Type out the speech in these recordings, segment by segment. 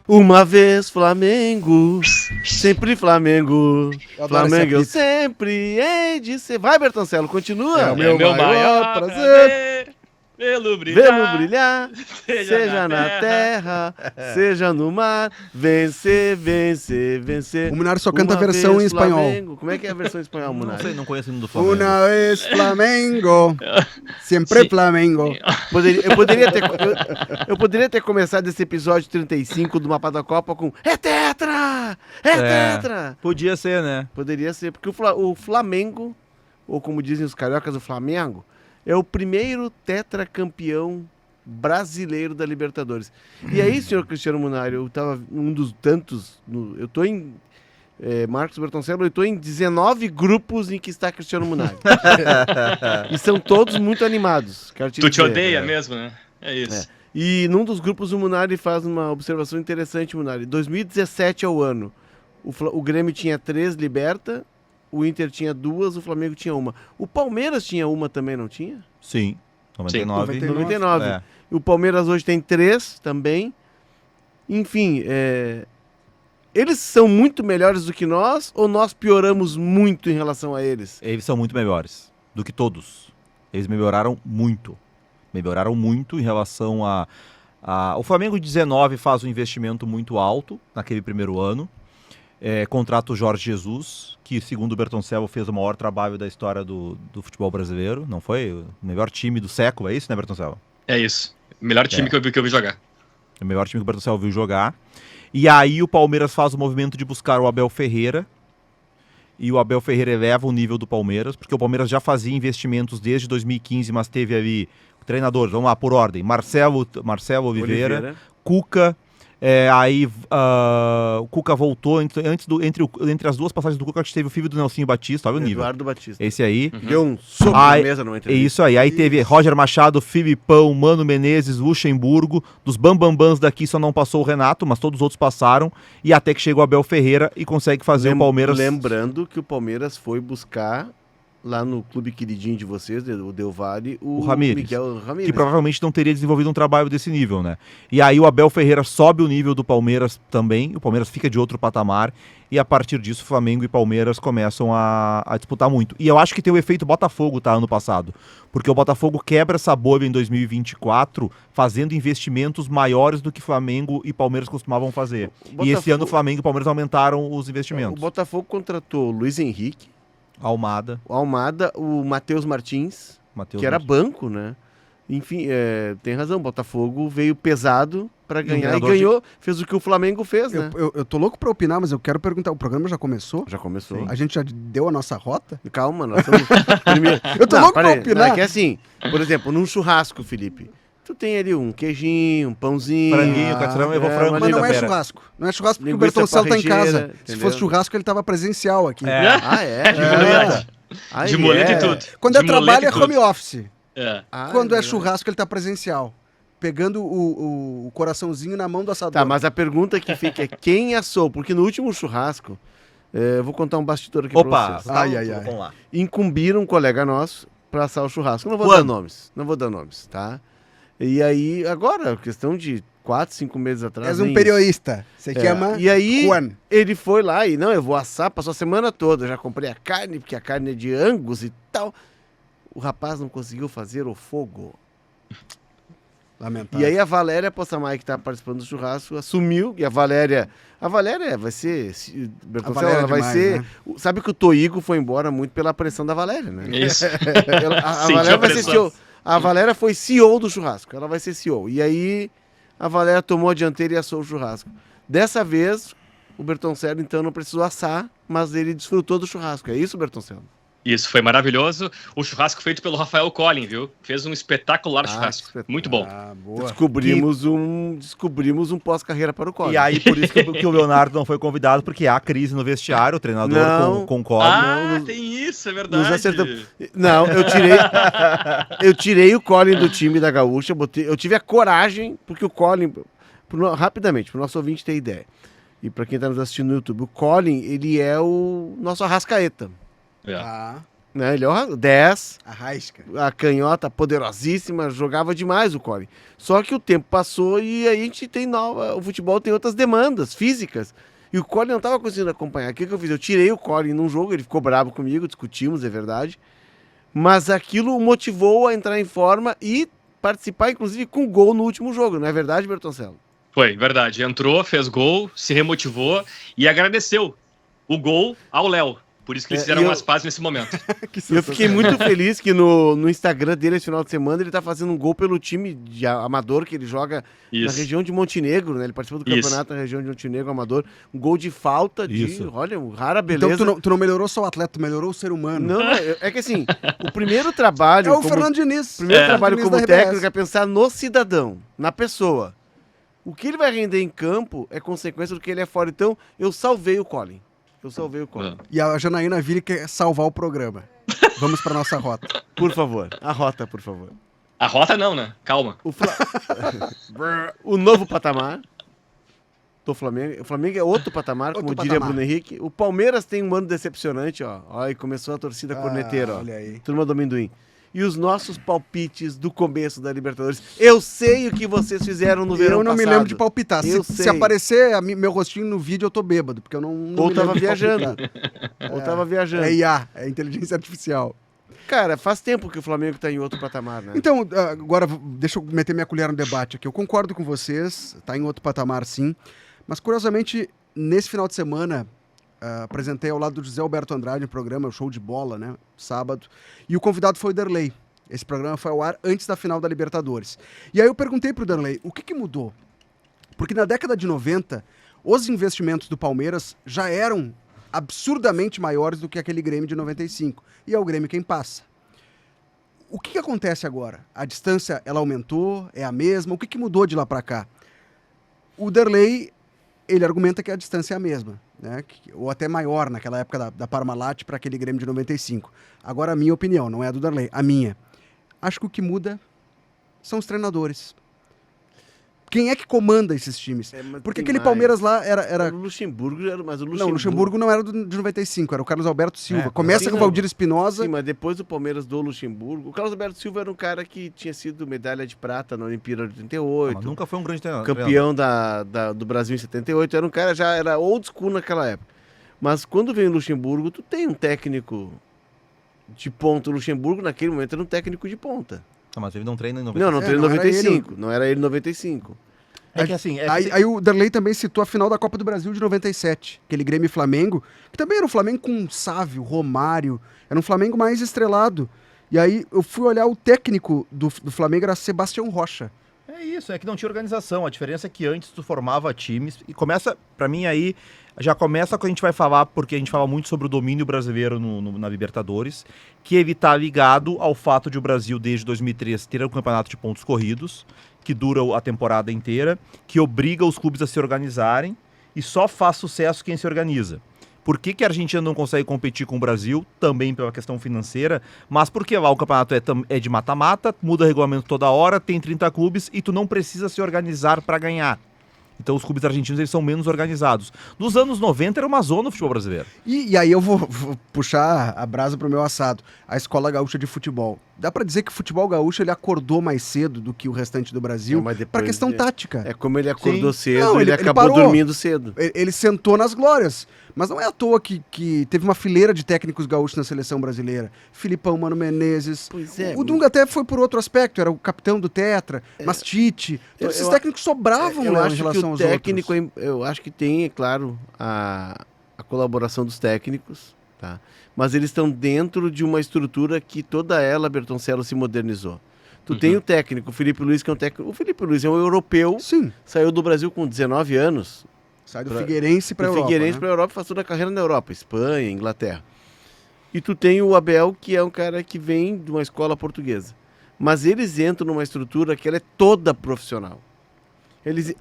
Uma vez Flamengo, sempre Flamengo. Flamengo eu sempre hei de ser. Vai, Bertoncello, continua. É o meu maior prazer. Vê-lo brilhar, seja na terra, seja no mar, vencer, vencer, vencer. O Munari só canta a versão em espanhol. Flamengo. Como é que é a versão em espanhol, Munari? Não sei, não conheço o hino do Flamengo. Una vez Flamengo, sempre Flamengo. Eu poderia ter começado esse episódio 35 do Mapa da Copa com É tetra! É tetra! Podia ser, né? Poderia ser, porque o Flamengo, ou como dizem os cariocas, o Flamengo, é o primeiro tetracampeão brasileiro da Libertadores. E aí, senhor Cristiano Munari, eu estava um dos tantos... eu estou em... Marcos Bertoncello, eu estou em 19 grupos em que está Cristiano Munari. E são todos muito animados. Tu te odeia mesmo, né? É isso. E num dos grupos o Munari faz uma observação interessante, Munari. 2017 é o ano. O Grêmio tinha 3 Liberta, o Inter tinha 2, o Flamengo tinha 1. O Palmeiras tinha 1 também, não tinha? Sim, 99. 99. O Palmeiras hoje tem 3 também. Enfim, eles são muito melhores do que nós ou nós pioramos muito em relação a eles? Eles são muito melhores do que todos. Eles melhoraram muito. Melhoraram muito em relação a... O Flamengo de 19 faz um investimento muito alto naquele primeiro ano. Contrata o Jorge Jesus, que segundo o Bertoncello fez o maior trabalho da história do futebol brasileiro. Não foi? O melhor time do século, é isso, né, Bertoncello? É isso. Melhor time que eu vi jogar. É o melhor time que o Bertoncello viu jogar. E aí o Palmeiras faz o movimento de buscar o Abel Ferreira. E o Abel Ferreira eleva o nível do Palmeiras, porque o Palmeiras já fazia investimentos desde 2015, mas teve ali treinadores, vamos lá, por ordem, Marcelo Oliveira. Cuca, o Cuca voltou, entre as duas passagens do Cuca, a gente teve o filho do Nelsinho Batista, olha o nível. Eduardo Batista. Esse aí. Deu um soco na mesa no entrevista. Isso aí teve Roger Machado, Filipão, Mano Menezes, Luxemburgo, dos bambambãs daqui só não passou o Renato, mas todos os outros passaram, e até que chegou o Abel Ferreira e consegue fazer o Palmeiras... Lembrando que o Palmeiras foi buscar... lá no clube queridinho de vocês, o Del Valle, o Ramires, Miguel Ramírez. Que provavelmente não teria desenvolvido um trabalho desse nível, né? E aí o Abel Ferreira sobe o nível do Palmeiras também, o Palmeiras fica de outro patamar, e a partir disso Flamengo e Palmeiras começam a disputar muito. E eu acho que tem o efeito Botafogo, ano passado, porque o Botafogo quebra essa bolha em 2024, fazendo investimentos maiores do que Flamengo e Palmeiras costumavam fazer. E esse ano o Flamengo e Palmeiras aumentaram os investimentos. O Botafogo contratou o Luiz Henrique, Almada, o Matheus Martins, que era banco, né? Enfim, tem razão, o Botafogo veio pesado para ganhar e ganhou, fez o que o Flamengo fez, né? Eu tô louco para opinar, mas eu quero perguntar, o programa já começou? Já começou. Sim. A gente já deu a nossa rota? Calma, nós estamos... Primeiro... Eu tô louco para opinar. Não, é que assim, por exemplo, num churrasco, Felipe, tu tem ali um queijinho, um pãozinho... Franguinho, catrão, eu vou frango. Mas não é churrasco. Não é churrasco porque o Bertoncello tá em casa. Entendeu? Se fosse churrasco, ele tava presencial aqui. De muleta e tudo. Quando é trabalho, é home office. Quando é verdade. churrasco, ele tá presencial. Pegando o coraçãozinho na mão do assador. Tá, mas a pergunta que fica é quem assou? Porque no último churrasco, eu vou contar um bastidor aqui pra vocês. Vamos lá. Incumbiram um colega nosso pra assar o churrasco. Não vou dar nomes, tá? E aí, agora, questão de 4, 5 meses atrás... És um periodista. Você chama E aí, Juan. ele foi lá e, não, eu vou assar, passou a semana toda. Eu já comprei a carne, porque a carne é de Angus e tal. O rapaz não conseguiu fazer o fogo. Lamentável. E aí a Valéria Possamay, que tá participando do churrasco, assumiu, e a Valéria vai ser... Ela vai ser... Né? Sabe que o Toigo foi embora muito pela pressão da Valéria, né? Isso. A Valéria vai ser CEO. A Valéria foi CEO do churrasco, ela vai ser CEO. E aí a Valéria tomou a dianteira e assou o churrasco. Dessa vez, o Bertoncello então não precisou assar, mas ele desfrutou do churrasco. É isso, Bertoncello? Isso, foi maravilhoso. O churrasco feito pelo Rafael Collin, viu? Fez um espetacular churrasco. Muito bom. Boa. Descobrimos um pós-carreira para o Collin. E aí, por isso que o Leonardo não foi convidado, porque há crise no vestiário, o treinador com Collin. Tem isso, é verdade. Não, eu tirei o Collin do time da Gaúcha, eu tive a coragem, porque o Collin, rapidamente, para o nosso ouvinte ter ideia, e para quem está nos assistindo no YouTube, o Collin, ele é o nosso Arrascaeta. Né? Ele é o 10, Arrasca. a canhota poderosíssima, jogava demais o Collin. Só que o tempo passou e aí a gente tem o futebol tem outras demandas físicas. E o Collin não estava conseguindo acompanhar. O que eu fiz? Eu tirei o Collin num jogo, ele ficou bravo comigo, discutimos, é verdade. Mas aquilo o motivou a entrar em forma e participar, inclusive, com gol no último jogo, não é verdade, Bertoncello? Foi, verdade. Entrou, fez gol, se remotivou e agradeceu o gol ao Léo. Por isso que eles fizeram umas pazes nesse momento. Eu fiquei muito feliz que no Instagram dele, esse final de semana, ele tá fazendo um gol pelo time de amador que ele joga na região de Montenegro, né? Ele participou do campeonato na região de Montenegro, amador. Um gol de falta olha, rara beleza. Então tu não melhorou só o atleta, tu melhorou o ser humano. Não, é que assim, o primeiro trabalho... É o Fernando Diniz. O primeiro trabalho Diniz como da técnico RBS. é pensar no cidadão, na pessoa. O que ele vai render em campo é consequência do que ele é fora. Então, eu salvei o Collin. E a Janaína Ville quer salvar o programa. Vamos pra nossa rota. Por favor. A rota, por favor. A rota não, né? Calma. O novo patamar do Flamengo. O Flamengo é outro patamar, como diria Bruno Henrique. O Palmeiras tem um ano decepcionante, ó. Ó, e começou a torcida corneteira, ó. Olha aí. Turma do amendoim. E os nossos palpites do começo da Libertadores. Eu sei o que vocês fizeram no verão passado. Eu não me lembro de palpitar. Eu Se sei. aparecer meu rostinho no vídeo, eu tô bêbado, porque eu não Ou me tava lembro de viajando. palpitar. Ou tava viajando. É IA, é inteligência artificial. Cara, faz tempo que o Flamengo tá em outro patamar, né? Então, agora, deixa eu meter minha colher no debate aqui. Eu concordo com vocês, tá em outro patamar, sim. Mas, curiosamente, nesse final de semana, apresentei ao lado do José Alberto Andrade um programa, o Show de Bola, né? Sábado. E o convidado foi o Derlei. Esse programa foi ao ar antes da final da Libertadores. E aí eu perguntei pro Derlei, o que mudou? Porque na década de 90, os investimentos do Palmeiras já eram absurdamente maiores do que aquele Grêmio de 95. E é o Grêmio quem passa. O que acontece agora? A distância, ela aumentou? É a mesma? O que mudou de lá para cá? O Derlei, ele argumenta que a distância é a mesma, né? Ou até maior naquela época da Parmalat para aquele Grêmio de 95. Agora, a minha opinião, não é a do Derlei, a minha. Acho que o que muda são os treinadores. Quem é que comanda esses times? Porque aquele Palmeiras lá era... O Luxemburgo era, mas o Luxemburgo... Não, o Luxemburgo não era de 95, era o Carlos Alberto Silva. Começa com o Valdir Espinosa. Sim, mas depois do Palmeiras do Luxemburgo... O Carlos Alberto Silva era um cara que tinha sido medalha de prata na Olimpíada de 88. Mas nunca foi um grande treinador. Campeão do Brasil em 78. Era um cara, já era old school naquela época. Mas quando vem o Luxemburgo, tu tem um técnico de ponta. O Luxemburgo, naquele momento, era um técnico de ponta. Ah, mas ele não treina em 95. Não treina em 95. Não era ele em 95. É que assim... Aí o Derlei também citou a final da Copa do Brasil de 97, aquele Grêmio e Flamengo, que também era um Flamengo com Sávio, Romário, era um Flamengo mais estrelado. E aí eu fui olhar o técnico do Flamengo, era Sebastião Rocha. É isso, é que não tinha organização. A diferença é que antes tu formava times e começa, pra mim aí, já começa quando a gente vai falar, porque a gente fala muito sobre o domínio brasileiro na Libertadores, que ele tá ligado ao fato de o Brasil, desde 2003, ter um campeonato de pontos corridos, que dura a temporada inteira, que obriga os clubes a se organizarem e só faz sucesso quem se organiza. Por que a Argentina não consegue competir com o Brasil? Também pela questão financeira, mas porque lá o campeonato é de mata-mata, muda regulamento toda hora, tem 30 clubes e tu não precisa se organizar para ganhar. Então os clubes argentinos eles são menos organizados. Nos anos 90 era uma zona o futebol brasileiro. E aí eu vou puxar a brasa pro meu assado. A Escola Gaúcha de Futebol. Dá pra dizer que o futebol gaúcho ele acordou mais cedo do que o restante do Brasil pra questão tática. É como ele acordou cedo, Não, ele acabou parou. dormindo cedo. Ele sentou nas glórias. Mas não é à toa que teve uma fileira de técnicos gaúchos na seleção brasileira. Filipão, Mano Menezes. Pois é. O Dunga até foi por outro aspecto, era o capitão do Tetra, mas Tite. Todos esses técnicos sobravam eu né, acho em relação que o aos técnico, outros. eu acho que tem, é claro, a colaboração dos técnicos, tá? Mas eles estão dentro de uma estrutura que toda ela, Bertoncello, se modernizou. Tu tem o técnico, o Felipe Luiz, que é um técnico... O Felipe Luiz é um europeu, Sim. saiu do Brasil com 19 anos. Sai do Figueirense pra Europa. Figueirense né? pra Europa, faz toda a carreira na Europa, Espanha, Inglaterra. E tu tem o Abel, que é um cara que vem de uma escola portuguesa. Mas eles entram numa estrutura que ela é toda profissional.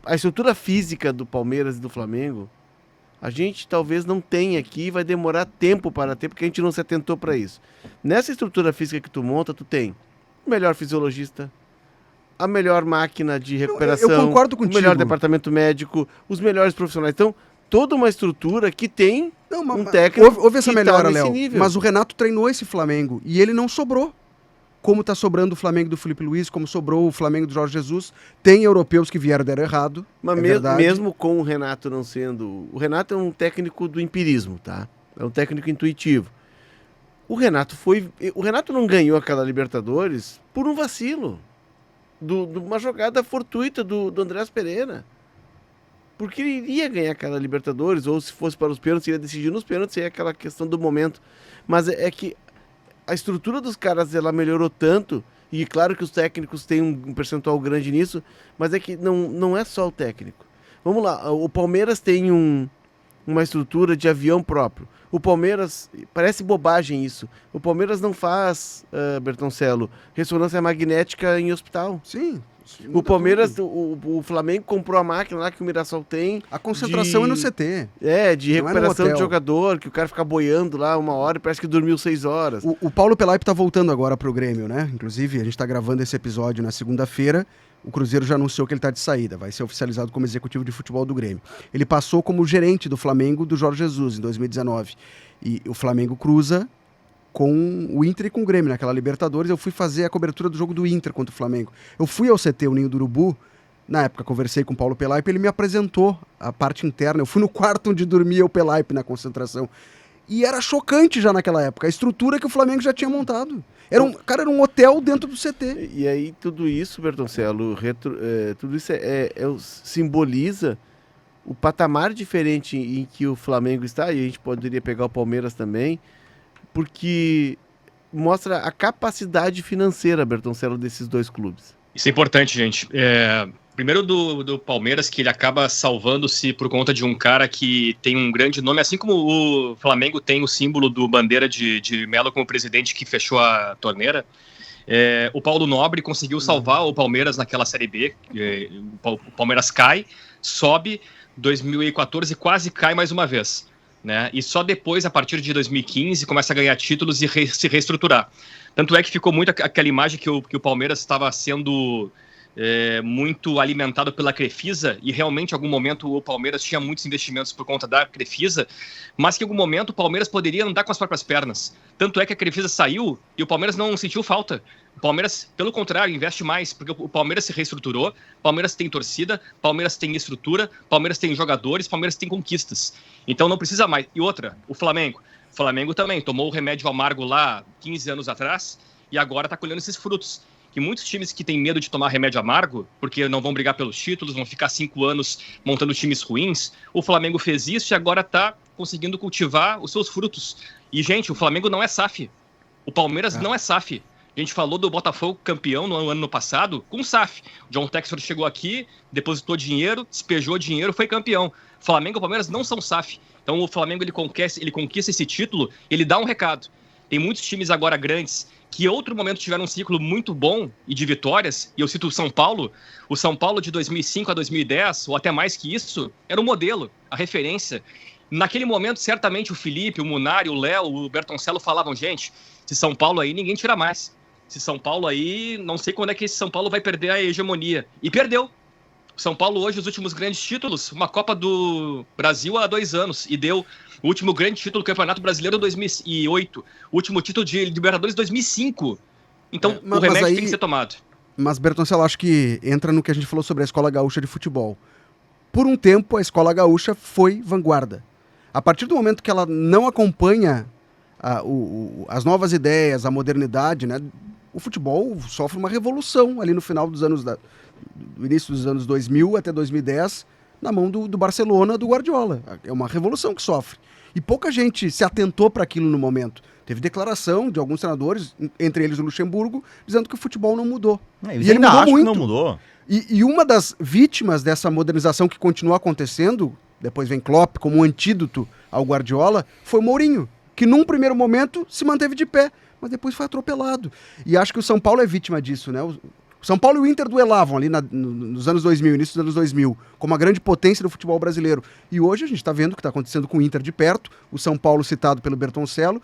A estrutura física do Palmeiras e do Flamengo, a gente talvez não tenha aqui, vai demorar tempo para ter, porque a gente não se atentou para isso. Nessa estrutura física que tu monta, tu tem o melhor fisiologista, a melhor máquina de recuperação, eu concordo contigo. o melhor departamento médico, os melhores profissionais. Então, toda uma estrutura que tem Não, mas, um técnico houve essa que melhora, tá nesse Léo. nível. Mas o Renato treinou esse Flamengo e ele não sobrou. Como tá sobrando o Flamengo do Felipe Luiz, como sobrou o Flamengo do Jorge Jesus. Tem europeus que vieram e deram errado. Mas verdade. mesmo com o Renato não sendo... O Renato é um técnico do empirismo, tá? É um técnico intuitivo. O Renato não ganhou aquela Libertadores por um vacilo. De uma jogada fortuita do Andrés Pereira. Porque ele iria ganhar aquela Libertadores, ou se fosse para os pênaltis, iria decidir nos pênaltis, é aquela questão do momento. Mas é que a estrutura dos caras, ela melhorou tanto, e claro que os técnicos têm um percentual grande nisso, mas é que não é só o técnico. Vamos lá, o Palmeiras tem uma estrutura de avião próprio. O Palmeiras, parece bobagem isso, o Palmeiras não faz, Bertoncello, ressonância magnética em hospital. Sim. O Palmeiras, o Flamengo comprou a máquina lá que o Mirassol tem. A concentração é no CT. De recuperação de jogador, que o cara fica boiando lá 1 hora e parece que dormiu 6 horas. O Paulo Pelaipe tá voltando agora pro Grêmio, né? Inclusive, a gente tá gravando esse episódio na segunda-feira. O Cruzeiro já anunciou que ele tá de saída. Vai ser oficializado como executivo de futebol do Grêmio. Ele passou como gerente do Flamengo do Jorge Jesus em 2019. E o Flamengo cruza com o Inter e com o Grêmio naquela Libertadores. Eu fui fazer a cobertura do jogo do Inter contra o Flamengo. Eu fui ao CT, o Ninho do Urubu, na época conversei com o Paulo Pelaipe, ele me apresentou a parte interna. Eu fui no quarto onde dormia o Pelaipe na concentração. E era chocante já naquela época, a estrutura que o Flamengo já tinha montado. Era um hotel dentro do CT. E aí tudo isso, Bertoncello, tudo isso simboliza o patamar diferente em que o Flamengo está, e a gente poderia pegar o Palmeiras também, porque mostra a capacidade financeira, Bertoncello, desses dois clubes. Isso é importante, gente. Primeiro do Palmeiras, que ele acaba salvando-se por conta de um cara que tem um grande nome, assim como o Flamengo tem o símbolo do Bandeira de Melo como presidente que fechou a torneira. O Paulo Nobre conseguiu salvar o Palmeiras naquela Série B. O Palmeiras cai, sobe, 2014 quase cai mais uma vez. Né? E só depois, a partir de 2015, começa a ganhar títulos e se reestruturar. Tanto é que ficou muito aquela imagem que o Palmeiras estava sendo muito alimentado pela Crefisa, e realmente em algum momento o Palmeiras tinha muitos investimentos por conta da Crefisa, mas que em algum momento o Palmeiras poderia andar com as próprias pernas. Tanto é que a Crefisa saiu e o Palmeiras não sentiu falta. O Palmeiras, pelo contrário, investe mais, porque o Palmeiras se reestruturou, o Palmeiras tem torcida, o Palmeiras tem estrutura, o Palmeiras tem jogadores, o Palmeiras tem conquistas. Então não precisa mais. E outra, o Flamengo. O Flamengo também tomou o remédio amargo lá 15 anos atrás e agora está colhendo esses frutos. Que muitos times que têm medo de tomar remédio amargo, porque não vão brigar pelos títulos, vão ficar 5 anos montando times ruins, o Flamengo fez isso e agora está conseguindo cultivar os seus frutos. E, gente, o Flamengo não é SAF. O Palmeiras não é SAF. A gente falou do Botafogo campeão no ano passado com SAF. O John Textor chegou aqui, depositou dinheiro, despejou dinheiro, foi campeão. Flamengo e Palmeiras não são SAF. Então o Flamengo ele conquista esse título, ele dá um recado. Tem muitos times agora grandes que em outro momento tiveram um ciclo muito bom e de vitórias, e eu cito o São Paulo. O São Paulo de 2005 a 2010, ou até mais que isso, era o modelo, a referência. Naquele momento, certamente, o Felipe, o Munari, o Léo, o Bertoncello falavam, gente, esse São Paulo aí ninguém tira mais. Esse São Paulo aí, não sei quando é que esse São Paulo vai perder a hegemonia. E perdeu. O São Paulo hoje, os últimos grandes títulos, uma Copa do Brasil há 2 anos, e deu o último grande título do Campeonato Brasileiro em 2008, o último título de Libertadores em 2005. Então, o remédio tem que ser tomado. Mas, Bertoncello, acho que entra no que a gente falou sobre a Escola Gaúcha de Futebol. Por um tempo, a Escola Gaúcha foi vanguarda. A partir do momento que ela não acompanha as novas ideias, a modernidade, né, o futebol sofre uma revolução ali no final dos anos do início dos anos 2000 até 2010, na mão do Barcelona, do Guardiola. É uma revolução que sofre. E pouca gente se atentou para aquilo no momento. Teve declaração de alguns treinadores, entre eles o Luxemburgo, dizendo que o futebol não mudou. E ele mudou muito. Que não mudou. E uma das vítimas dessa modernização que continua acontecendo, depois vem Klopp como um antídoto ao Guardiola, foi o Mourinho, que num primeiro momento se manteve de pé, mas depois foi atropelado. E acho que o São Paulo é vítima disso, né? O São Paulo e o Inter duelavam ali nos anos 2000, início dos anos 2000, como a grande potência do futebol brasileiro. E hoje a gente está vendo o que está acontecendo com o Inter de perto, o São Paulo citado pelo Bertoncello,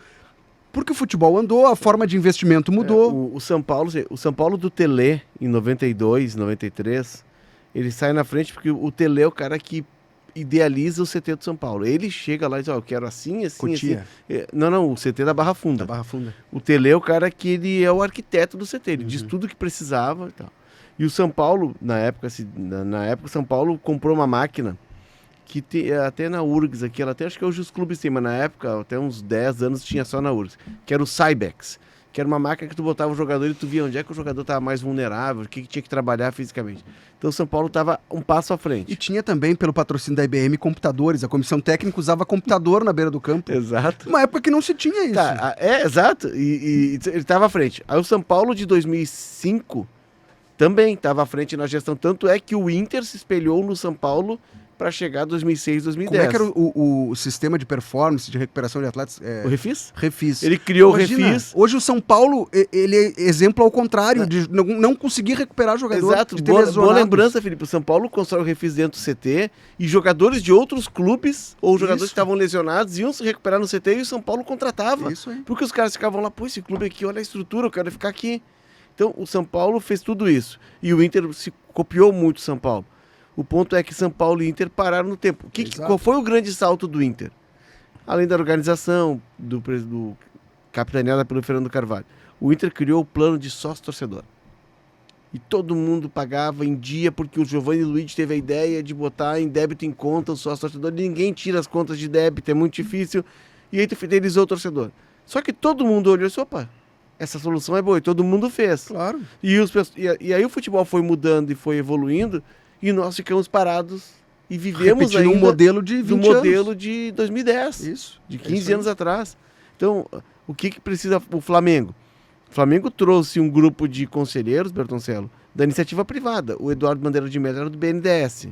porque o futebol andou, a forma de investimento mudou. O São Paulo do Tele, em 92, 93, ele sai na frente porque o Tele é o cara que idealiza o CT do São Paulo. Ele chega lá e diz, eu quero assim, Cotia. assim. Não, o CT da Barra Funda. Da Barra Funda. O Tele é o cara que ele é o arquiteto do CT, ele diz tudo que precisava e tal. E o São Paulo, na época, o São Paulo comprou uma máquina que até na URGS aqui, ela até acho que hoje os clubes têm, mas na época, até uns 10 anos, tinha só na URGS, que era o Cybex, que era uma máquina que tu botava o jogador e tu via onde é que o jogador estava mais vulnerável, o que tinha que trabalhar fisicamente. Então o São Paulo estava um passo à frente. E tinha também, pelo patrocínio da IBM, computadores. A comissão técnica usava computador na beira do campo. Exato. Uma época que não se tinha isso. Tá, exato. E ele estava à frente. Aí o São Paulo de 2005 também estava à frente na gestão. Tanto é que o Inter se espelhou no São Paulo para chegar a 2006, 2010. Como é que era o sistema de performance, de recuperação de atletas? O Refis? Refis. Ele criou Imagina, o Refis. Hoje o São Paulo, ele é exemplo ao contrário, de não conseguir recuperar jogador. Exato, de ter boa lesionados. lembrança, Felipe. O São Paulo constrói o Refis dentro do CT e jogadores de outros clubes ou jogadores Isso. que estavam lesionados iam se recuperar no CT e o São Paulo contratava. Isso aí. Porque os caras ficavam lá, pô, esse clube aqui, olha a estrutura, eu quero ficar aqui. Então o São Paulo fez tudo isso. E o Inter se copiou muito do São Paulo. O ponto é que São Paulo e Inter pararam no tempo. Qual foi o grande salto do Inter? Além da organização, do capitaneada pelo Fernando Carvalho. O Inter criou o plano de sócio-torcedor. E todo mundo pagava em dia, porque o Giovanni Luiz teve a ideia de botar em débito em conta o sócio-torcedor. Ninguém tira as contas de débito, é muito difícil. E aí tu fidelizou o torcedor. Só que todo mundo olhou e disse, opa, essa solução é boa. E todo mundo fez. Claro. E aí o futebol foi mudando e foi evoluindo. E nós ficamos parados e vivemos Repetindo ainda um modelo de 20 do modelo anos. de 2010, Isso. de É 15 isso aí. anos atrás. Então, o que precisa o Flamengo? O Flamengo trouxe um grupo de conselheiros, Bertoncello, da iniciativa privada. O Eduardo Bandeira de Mello era do BNDES.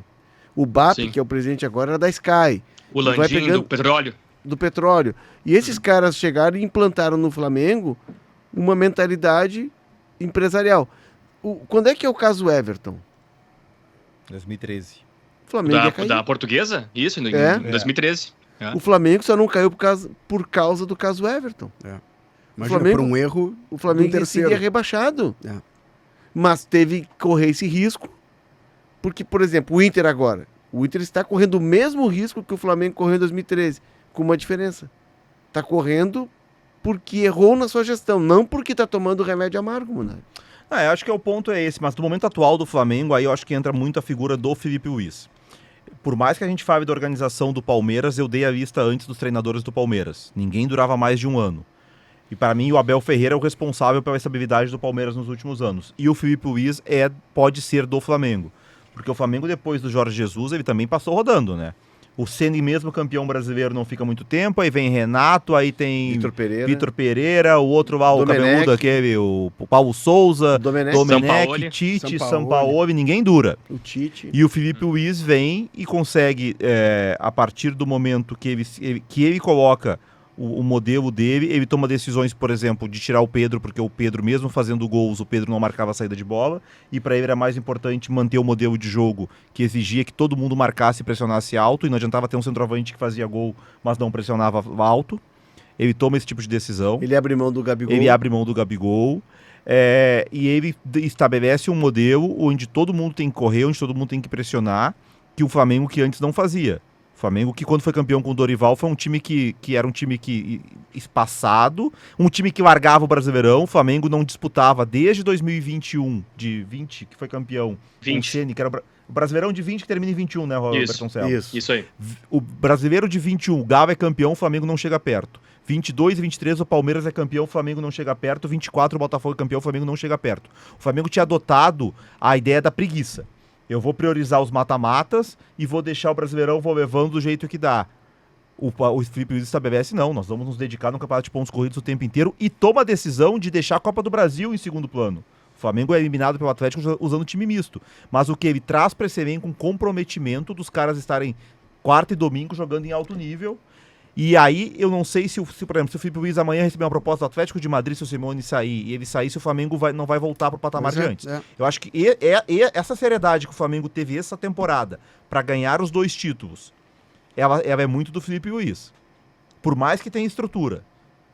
O BAP, Sim. que é o presidente agora, era da Sky. O vai Landim pegando- do petróleo. Do petróleo. E esses caras chegaram e implantaram no Flamengo uma mentalidade empresarial. Quando é que é o caso Everton? 2013. O Flamengo ia cair. Da portuguesa? Isso, em É. 2013. É. O Flamengo só não caiu por causa do caso Everton. Imagina, Flamengo- por um erro O Flamengo do terceiro. seria rebaixado. É. Mas teve que correr esse risco. Porque, por exemplo, o Inter agora. O Inter está correndo o mesmo risco que o Flamengo correu em 2013. Com uma diferença. Está correndo porque errou na sua gestão. Não porque está tomando remédio amargo, mano. Eu acho que o ponto é esse, mas no momento atual do Flamengo, aí eu acho que entra muito a figura do Felipe Luiz. Por mais que a gente fale da organização do Palmeiras, eu dei a lista antes dos treinadores do Palmeiras. Ninguém durava mais de um ano. E para mim, o Abel Ferreira é o responsável pela estabilidade do Palmeiras nos últimos anos. E o Felipe Luiz pode ser do Flamengo. Porque o Flamengo, depois do Jorge Jesus, ele também passou rodando, né? O Ceni, mesmo campeão brasileiro, não fica muito tempo. Aí vem Renato, aí tem Vitor Pereira. Pereira, o outro lá, o Domenech. cabeludo, aquele, o Paulo Souza, Domenech. Domenech, Sampaoli. Tite, Sampaoli. Sampaoli, ninguém dura. O Tite. E o Felipe Luiz vem e consegue, a partir do momento que ele coloca o modelo dele, ele toma decisões, por exemplo, de tirar o Pedro, porque o Pedro, mesmo fazendo gols, o Pedro não marcava a saída de bola, e para ele era mais importante manter o modelo de jogo que exigia que todo mundo marcasse e pressionasse alto, e não adiantava ter um centroavante que fazia gol, mas não pressionava alto. Ele toma esse tipo de decisão. Ele abre mão do Gabigol. Ele abre mão do Gabigol. E ele estabelece um modelo onde todo mundo tem que correr, onde todo mundo tem que pressionar, que o Flamengo que antes não fazia. O Flamengo que quando foi campeão com o Dorival foi um time que era um time espaçado, um time que largava o Brasileirão. O Flamengo não disputava desde 2021, de 20, que foi campeão. 20. Com o Ceni, que era o Brasileirão de 20 que termina em 21, né, Roberto Isso. Bertoncello? Isso aí. O brasileiro de 21, o Galo é campeão, o Flamengo não chega perto. 22 e 23, o Palmeiras é campeão, o Flamengo não chega perto. 24, o Botafogo é campeão, o Flamengo não chega perto. O Flamengo tinha adotado a ideia da preguiça. Eu vou priorizar os mata-matas e vou deixar o Brasileirão, vou levando do jeito que dá. O Felipe Luiz estabelece, não, nós vamos nos dedicar no campeonato de pontos corridos o tempo inteiro e toma a decisão de deixar a Copa do Brasil em segundo plano. O Flamengo é eliminado pelo Atlético usando time misto. Mas o que ele traz para esse elenco com comprometimento dos caras estarem quarta e domingo jogando em alto nível. E aí, eu não sei se por exemplo, se o Felipe Luiz amanhã receber uma proposta do Atlético de Madrid, se o Simeone sair, e ele sair, se o Flamengo não vai voltar pro patamar de antes. Eu acho que essa seriedade que o Flamengo teve essa temporada para ganhar os 2 títulos, ela é muito do Felipe Luiz. Por mais que tenha estrutura.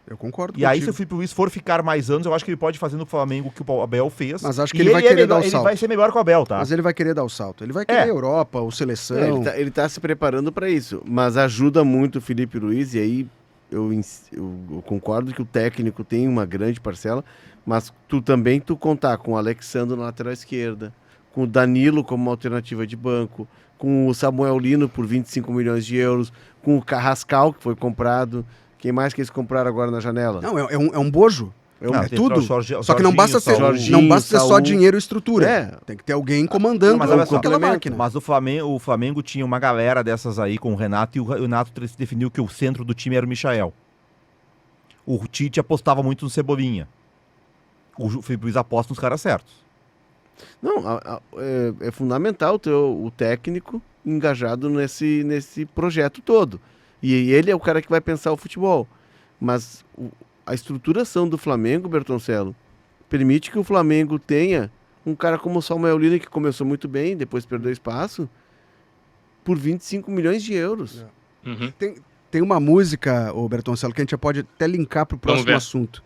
Eu concordo E aí, contigo. se o Felipe Luiz for ficar mais anos, eu acho que ele pode fazer no Flamengo o que o Abel fez. Mas acho que E ele vai querer dar o Ele salto. vai ser melhor que o Abel, tá? Mas ele vai querer dar o salto. Ele vai querer a Europa, ou seleção. Ele tá se preparando para isso, mas ajuda muito o Felipe Luiz, e aí eu concordo que o técnico tem uma grande parcela, mas tu contar com o Alexandre na lateral esquerda, com o Danilo como uma alternativa de banco, com o Samuel Lino por 25 milhões de euros, com o Carrascal, que foi comprado. Quem mais que eles compraram agora na janela? Não, é um bojo. Não, É tem tudo. Jorginho, Só que não basta ser, Jorginho, não basta ter só Saúl. dinheiro e estrutura. É. Tem que ter alguém comandando Mas olha só, aquela máquina. Mas o Flamengo tinha uma galera dessas aí com o Renato, e o Renato definiu que o centro do time era o Michael. O Tite apostava muito no Cebolinha. O Felipe Luiz aposta nos caras certos. Não, é fundamental ter o técnico engajado nesse projeto todo. E ele é o cara que vai pensar o futebol. Mas a estruturação do Flamengo, Bertoncello, permite que o Flamengo tenha um cara como o Samuel Lino, que começou muito bem, depois perdeu espaço, por 25 milhões de euros. Uhum. Tem uma música, ô Bertoncello, que a gente já pode até linkar pro próximo ver. assunto.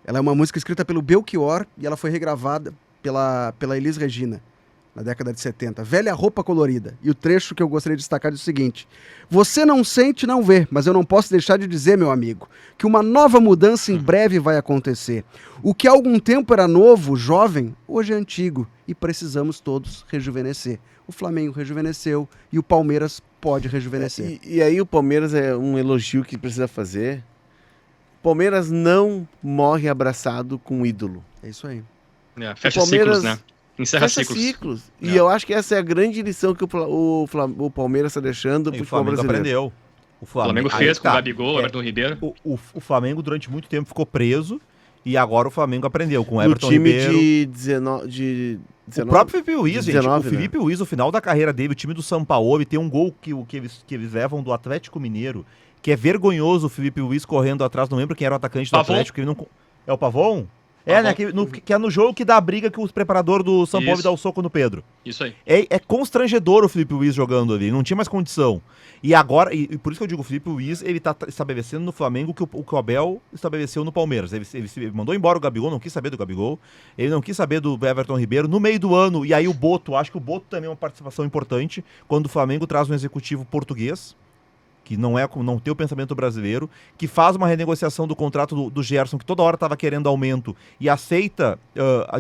Ela é uma música escrita pelo Belchior e ela foi regravada pela Elis Regina, na década de 70. Velha Roupa Colorida. E o trecho que eu gostaria de destacar é o seguinte: você não sente, não vê, mas eu não posso deixar de dizer, meu amigo, que uma nova mudança em breve vai acontecer. O que há algum tempo era novo, jovem, hoje é antigo e precisamos todos rejuvenescer. O Flamengo rejuvenesceu e o Palmeiras pode rejuvenescer. E aí o Palmeiras é um elogio que precisa fazer. Palmeiras não morre abraçado com um ídolo. É isso aí. Fecha Palmeiras ciclos, né? Encerra fecha ciclos. E eu acho que essa é a grande lição que o Palmeiras está deixando para E o o futebol Flamengo brasileiro. aprendeu. O Flamengo aí fez com o tá. Gabigol, Everton Ribeiro. O Flamengo durante muito tempo ficou preso e agora o Flamengo aprendeu com o No Everton time Ribeiro. de 19... O próprio Felipe Luiz, gente. 19, O Felipe Luiz, no final da carreira dele, o time do Sampaoli, tem um gol que eles levam do Atlético Mineiro, que é vergonhoso o Felipe Luiz correndo atrás, não lembro quem era o atacante do Pavon? Atlético. Ele não... É o Pavon? É, né? Que é no jogo que dá a briga que o preparador do São Paulo Isso. dá o soco no Pedro. Isso aí. É constrangedor o Felipe Luiz jogando ali, não tinha mais condição. E agora, e por isso que eu digo, o Felipe Luiz, ele tá estabelecendo no Flamengo o que o Abel estabeleceu no Palmeiras. Ele mandou embora o Gabigol, não quis saber do Gabigol, ele não quis saber do Everton Ribeiro, no meio do ano, e aí o Boto, acho que o Boto também é uma participação importante, quando o Flamengo traz um executivo português, que não tem o pensamento brasileiro, que faz uma renegociação do contrato do Gerson, que toda hora estava querendo aumento, e aceita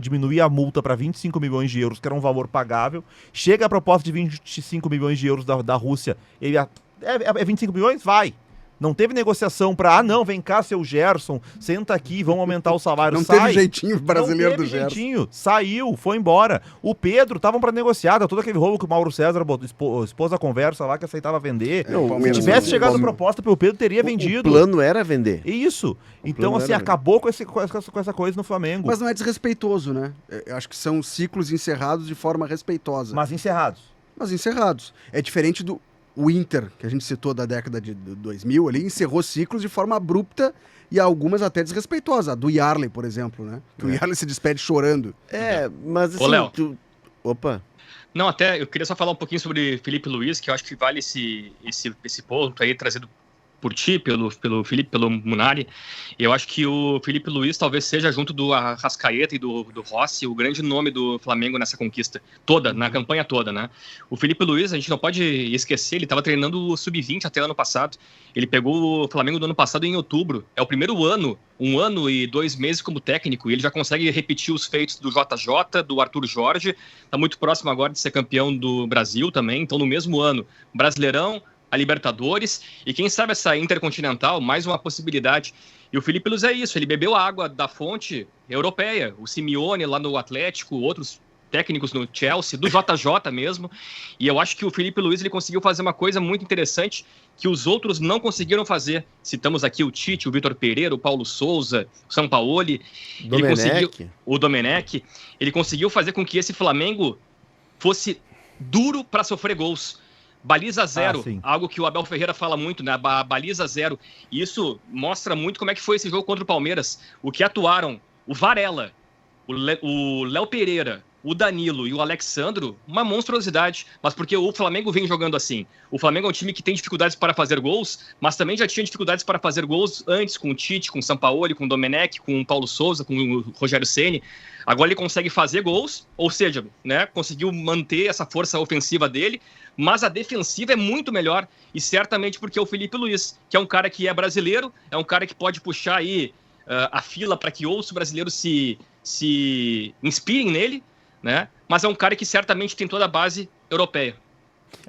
diminuir a multa para 25 milhões de euros, que era um valor pagável. Chega a proposta de 25 milhões de euros da Rússia. Ele é 25 milhões? Vai! Não teve negociação para, não, vem cá, seu Gerson, senta aqui, vamos aumentar o salário. Não Sai. teve jeitinho brasileiro Não teve do Gerson. jeitinho. Saiu, foi embora. O Pedro, estavam para negociar, todo aquele rolo que o Mauro César expôs a conversa lá, que aceitava vender. Não, o Se Palmeiras- tivesse chegado Palmeiras- proposta pelo Pedro, teria O vendido. plano era vender. Isso. Então, plano assim, era acabou com essa coisa no Flamengo. Mas não é desrespeitoso, né? Eu acho que são ciclos encerrados de forma respeitosa. Mas encerrados. Mas encerrados. É diferente do o Inter, que a gente citou da década de 2000 ali, encerrou ciclos de forma abrupta e algumas até desrespeitosas. A do Yarley, por exemplo, né? Que o Yarley se despede chorando. Mas assim... Ô, Léo. Opa. Não, até eu queria só falar um pouquinho sobre Felipe Luiz, que eu acho que vale esse ponto aí trazido por ti, pelo Felipe, pelo Munari. Eu acho que o Felipe Luiz talvez seja, junto do Arrascaeta e do Rossi, o grande nome do Flamengo nessa conquista toda, na campanha toda, né? O Felipe Luiz, a gente não pode esquecer, ele estava treinando o Sub-20 até ano passado. Ele pegou o Flamengo do ano passado em outubro. É o primeiro ano, 1 ano e 2 meses como técnico, e ele já consegue repetir os feitos do JJ, do Arthur Jorge, está muito próximo agora de ser campeão do Brasil também, então no mesmo ano, Brasileirão, a Libertadores, e quem sabe essa Intercontinental, mais uma possibilidade. E o Felipe Luiz é isso, ele bebeu a água da fonte europeia, o Simeone lá no Atlético, outros técnicos no Chelsea, do JJ mesmo, e eu acho que o Felipe Luiz ele conseguiu fazer uma coisa muito interessante que os outros não conseguiram fazer. Citamos aqui o Tite, o Vitor Pereira, o Paulo Souza, o Sampaoli, o Domenech, ele conseguiu fazer com que esse Flamengo fosse duro para sofrer gols. Baliza zero, algo que o Abel Ferreira fala muito, né? Baliza zero. E isso mostra muito como é que foi esse jogo contra o Palmeiras. O que atuaram o Varela, o Léo Pereira, o Danilo e o Alexandro, uma monstruosidade. Mas porque o Flamengo vem jogando assim. O Flamengo é um time que tem dificuldades para fazer gols, mas também já tinha dificuldades para fazer gols antes, com o Tite, com o Sampaoli, com o Domenech, com o Paulo Souza, com o Rogério Ceni. Agora ele consegue fazer gols, ou seja, né, conseguiu manter essa força ofensiva dele, mas a defensiva é muito melhor, e certamente porque é o Felipe Luiz, que é um cara que é brasileiro, é um cara que pode puxar aí a fila para que outros brasileiros se inspirem nele, né? Mas é um cara que certamente tem toda a base europeia.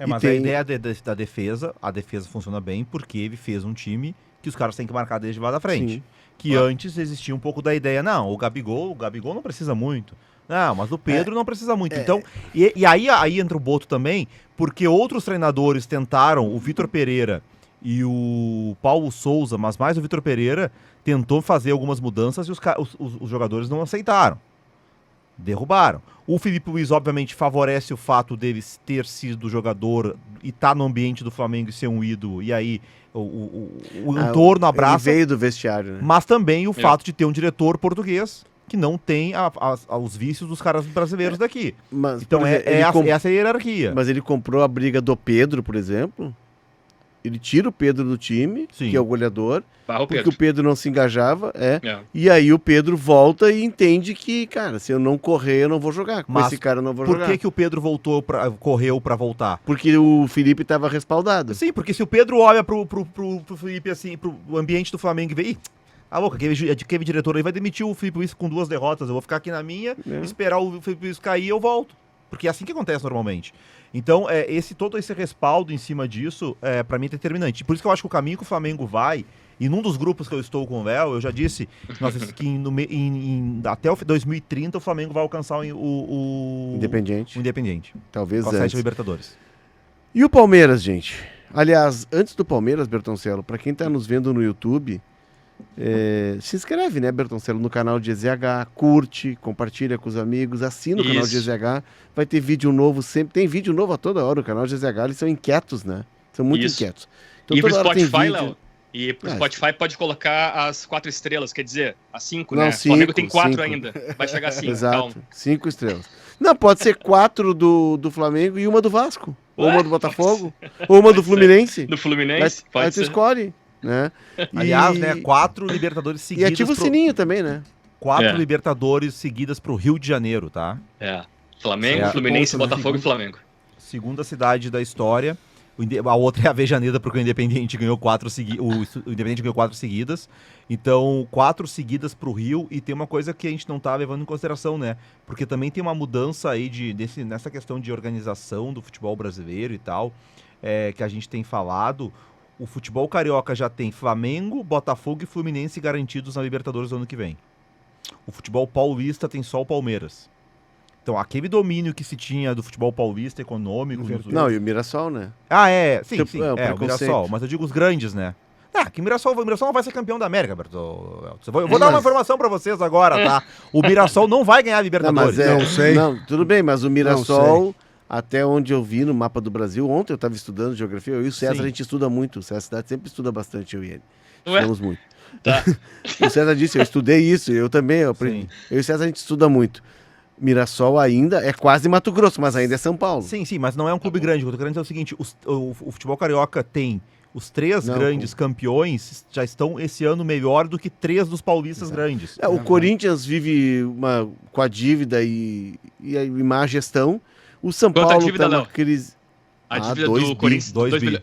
Mas a ideia da defesa, a defesa funciona bem porque ele fez um time que os caras têm que marcar desde lá da frente. Sim. Que antes existia um pouco da ideia, não, o Gabigol não precisa muito. Não, mas o Pedro não precisa muito. Então, e aí entra o Boto também, porque outros treinadores tentaram, o Vitor Pereira e o Paulo Souza, mas mais o Vitor Pereira, tentou fazer algumas mudanças e os jogadores não aceitaram. Derrubaram. O Felipe Luiz, obviamente, favorece o fato dele ter sido jogador e estar no ambiente do Flamengo e ser um ídolo, e aí o entorno abraça. Ele veio do vestiário, né? Mas também o fato de ter um diretor português que não tem os vícios dos caras brasileiros daqui. Mas, então exemplo, essa é a hierarquia. Mas ele comprou a briga do Pedro, por exemplo. Ele tira o Pedro do time, Sim. que é o goleador, porque o Pedro não se engajava, e aí o Pedro volta e entende que, cara, se eu não correr, eu não vou jogar. Com esse cara eu não vou jogar. Por que o Pedro correu pra voltar? Porque o Felipe estava respaldado. Sim, porque se o Pedro olha pro Felipe, assim, pro ambiente do Flamengo e vê, aquele diretor aí vai demitir o Felipe Luiz com 2 derrotas, eu vou ficar aqui na minha, esperar o Felipe Luiz cair e eu volto. Porque é assim que acontece normalmente. Então, todo esse respaldo em cima disso, para mim, é determinante. Por isso que eu acho que o caminho que o Flamengo vai, e num dos grupos que eu estou com o Léo, eu já disse que até o 2030 o Flamengo vai alcançar o Independiente. Talvez com a 7 Libertadores. E o Palmeiras, gente? Aliás, antes do Palmeiras, Bertoncello, para quem está nos vendo no YouTube, se inscreve, né, Bertoncello, no canal de EZH, curte, compartilha com os amigos, assina o canal de EZH, vai ter vídeo novo sempre, tem vídeo novo a toda hora, o canal de EZH, eles são inquietos, né, são muito inquietos. Então, e pro Spotify, Léo, Spotify pode colocar as 4 estrelas, quer dizer, as 5, né? O Flamengo tem 4 ainda, vai chegar a 5, Exato, calma. 5 estrelas. Não, pode ser 4 do Flamengo e uma do Vasco, ou uma do Botafogo, ou uma do Fluminense. Do Fluminense, aí tu escolhe. Né? Aliás, 4 Libertadores seguidas. E ativa o sininho também, né? 4 Libertadores seguidas pro Rio de Janeiro, tá? Flamengo, Fluminense, Botafogo e Flamengo. Segunda cidade da história. A outra é a Avejaneda, porque o Independiente ganhou 4 seguidas. Então, 4 seguidas pro Rio. E tem uma coisa que a gente não tá levando em consideração, né? Porque também tem uma mudança aí nessa questão de organização do futebol brasileiro e tal, que a gente tem falado. O futebol carioca já tem Flamengo, Botafogo e Fluminense garantidos na Libertadores do ano que vem. O futebol paulista tem só o Palmeiras. Então, aquele domínio que se tinha do futebol paulista econômico... Não, e o Mirassol, né? Sim, o Mirassol. Mas eu digo os grandes, né? Que o Mirassol não vai ser campeão da América, Berto. Eu vou dar uma informação pra vocês agora, tá? O Mirassol não vai ganhar a Libertadores. Não sei. Não, tudo bem, mas o Mirassol... Até onde eu vi no mapa do Brasil, ontem eu estava estudando geografia, eu e o César, a gente estuda muito, o César Cidade sempre estuda bastante, eu e ele. Estudamos muito. Tá. O César disse, eu estudei isso, eu também, eu aprendi. Eu e o César, a gente estuda muito. Mirassol ainda é quase Mato Grosso, mas ainda é São Paulo. Sim, mas não é um clube grande. O que eu tô querendo dizer é o seguinte, o futebol carioca tem os 3 grandes campeões, já estão esse ano melhor do que 3 dos paulistas grandes. O Corinthians vive com a dívida e má gestão. O São Paulo está na crise. A dívida do Corinthians,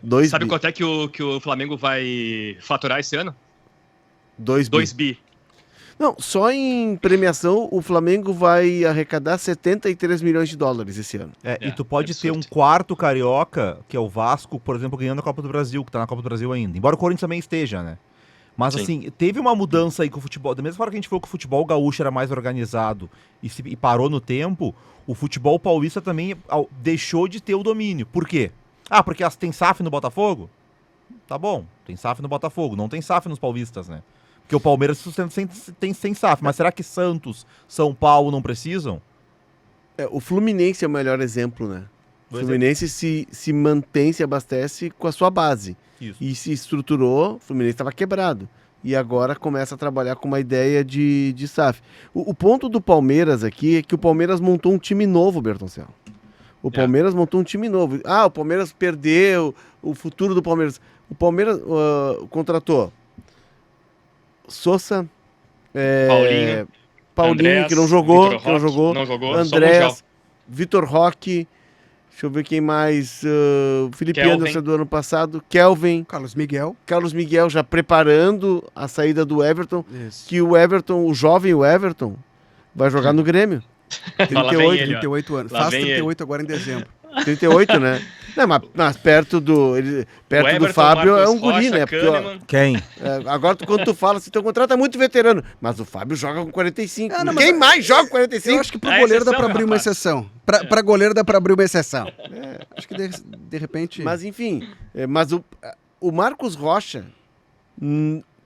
2 Sabe quanto é que o Flamengo vai faturar esse ano? 2 bi. Não, só em premiação o Flamengo vai arrecadar 73 milhões de dólares esse ano. E tu pode ter um quarto carioca, que é o Vasco, por exemplo, ganhando a Copa do Brasil, que tá na Copa do Brasil ainda. Embora o Corinthians também esteja, né? Mas assim, teve uma mudança aí com o futebol. Da mesma forma que a gente falou que o futebol gaúcho era mais organizado e parou no tempo, o futebol paulista também deixou de ter o domínio. Por quê? Porque tem SAF no Botafogo? Tá bom, tem SAF no Botafogo, não tem SAF nos paulistas, né? Porque o Palmeiras se sustenta sem SAF. Mas será que Santos, São Paulo não precisam? O Fluminense é o melhor exemplo, né? O Fluminense se mantém, se abastece com a sua base. Isso. E se estruturou, o Fluminense estava quebrado. e agora começa a trabalhar com uma ideia de SAF. O ponto do Palmeiras aqui é que o Palmeiras montou um time novo, Bertoncello. O Palmeiras montou um time novo. O Palmeiras perdeu o futuro do Palmeiras. O Palmeiras contratou Sousa, Paulinho, Andrés, que não jogou, Andrés, Vitor Roque, deixa eu ver quem mais, Felipe Kelvin. Anderson do ano passado, Kelvin, Carlos Miguel. já preparando a saída do Everton, Isso. que o jovem Everton, vai jogar no Grêmio. Lá vem ele, 38 anos. Lá Faz vem 38 agora em dezembro. 38, né? Não, mas perto do Everton, Fábio é Marcos um guri, Rocha, né? Porque, Kahneman. Quem? agora quando tu fala assim, teu contrato é muito veterano, mas o Fábio joga com 45. Não, mas Quem mais joga com 45? Eu acho que pro goleiro dá pra abrir uma rapaz. exceção. Pra goleiro dá pra abrir uma exceção. Acho que de repente... Mas enfim, mas o Marcos Rocha,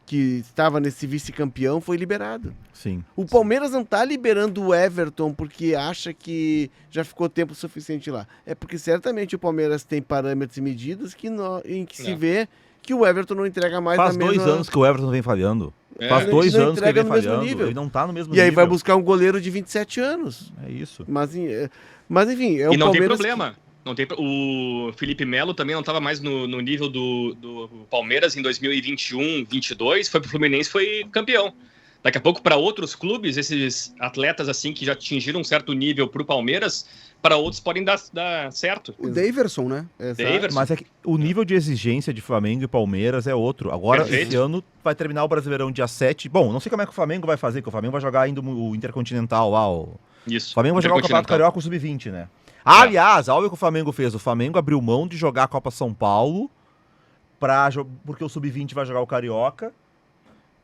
que estava nesse vice-campeão, foi liberado. Sim. O Palmeiras não está liberando o Everton porque acha que já ficou tempo suficiente lá. É porque certamente o Palmeiras tem parâmetros e medidas em que se vê que o Everton não entrega mais Faz na mesma... 2 anos que o Everton vem falhando. Faz Ele 2 não anos que ele entrega vem no mesmo falhando. nível. Ele não tá no mesmo E aí nível. vai buscar um goleiro de 27 anos. É isso. Mas enfim, é um E não tem Palmeiras problema. O Felipe Melo também não estava mais no nível do Palmeiras em 2021, 22, foi pro Fluminense, foi campeão. Daqui a pouco, para outros clubes, esses atletas assim que já atingiram um certo nível pro Palmeiras, para outros podem dar certo. O Daverson, né? Exato. Mas é que o nível de exigência de Flamengo e Palmeiras é outro. Agora, Perfeito. esse ano, vai terminar o Brasileirão dia 7. Bom, não sei como é que o Flamengo vai fazer, que o Flamengo vai jogar ainda o Intercontinental lá. O Isso. Flamengo vai jogar o Campeonato Intercontinental. Carioca Sub-20, né? Aliás, olha o que o Flamengo fez. O Flamengo abriu mão de jogar a Copa São Paulo porque o Sub-20 vai jogar o Carioca.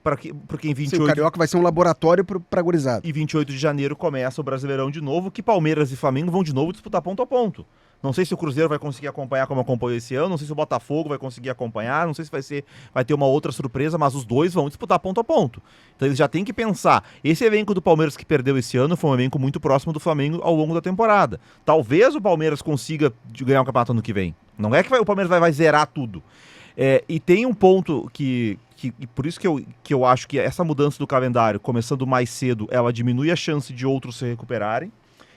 Porque em 28... Sim, o Carioca vai ser um laboratório pra gurizada. E 28 de janeiro começa o Brasileirão de novo, que Palmeiras e Flamengo vão de novo disputar ponto a ponto. Não sei se o Cruzeiro vai conseguir acompanhar como acompanhou esse ano, não sei se o Botafogo vai conseguir acompanhar, não sei se vai ter uma outra surpresa, mas os dois vão disputar ponto a ponto. Então eles já têm que pensar, esse elenco do Palmeiras que perdeu esse ano foi um elenco muito próximo do Flamengo ao longo da temporada. Talvez o Palmeiras consiga ganhar o campeonato ano que vem. Não é que o Palmeiras vai zerar tudo. E tem um ponto e por isso que eu acho que essa mudança do calendário, começando mais cedo, ela diminui a chance de outros se recuperarem.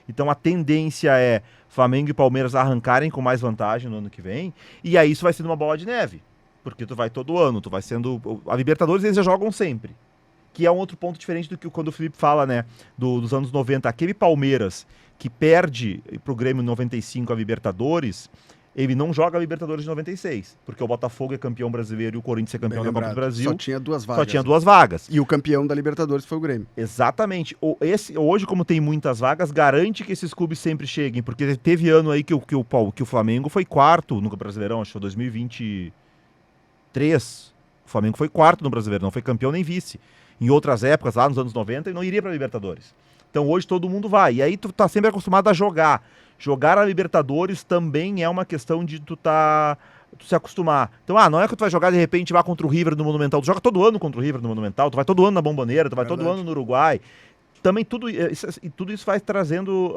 Então a tendência é Flamengo e Palmeiras arrancarem com mais vantagem no ano que vem, e aí isso vai sendo uma bola de neve, porque tu vai todo ano, tu vai sendo... A Libertadores eles já jogam sempre, que é um outro ponto diferente do que quando o Felipe fala, né, dos anos 90, aquele Palmeiras que perde pro Grêmio em 95 a Libertadores... Ele não joga a Libertadores de 96, porque o Botafogo é campeão brasileiro e o Corinthians é campeão da Copa do Brasil. Só tinha 2 vagas. Só tinha 2 vagas. E o campeão da Libertadores foi o Grêmio. Exatamente. Hoje, como tem muitas vagas, garante que esses clubes sempre cheguem, porque teve ano aí que o Flamengo foi quarto no Brasileirão, acho que foi 2023. O Flamengo foi quarto no Brasileirão, não foi campeão nem vice. Em outras épocas, lá nos anos 90, ele não iria para a Libertadores. Então hoje todo mundo vai. E aí tu tá sempre acostumado a jogar. Jogar a Libertadores também é uma questão de tu se acostumar. Então, não é que tu vai jogar de repente lá contra o River no Monumental. Tu joga todo ano contra o River no Monumental, tu vai todo ano na Bombonera, tu vai todo ano no Uruguai. Também tudo isso vai trazendo,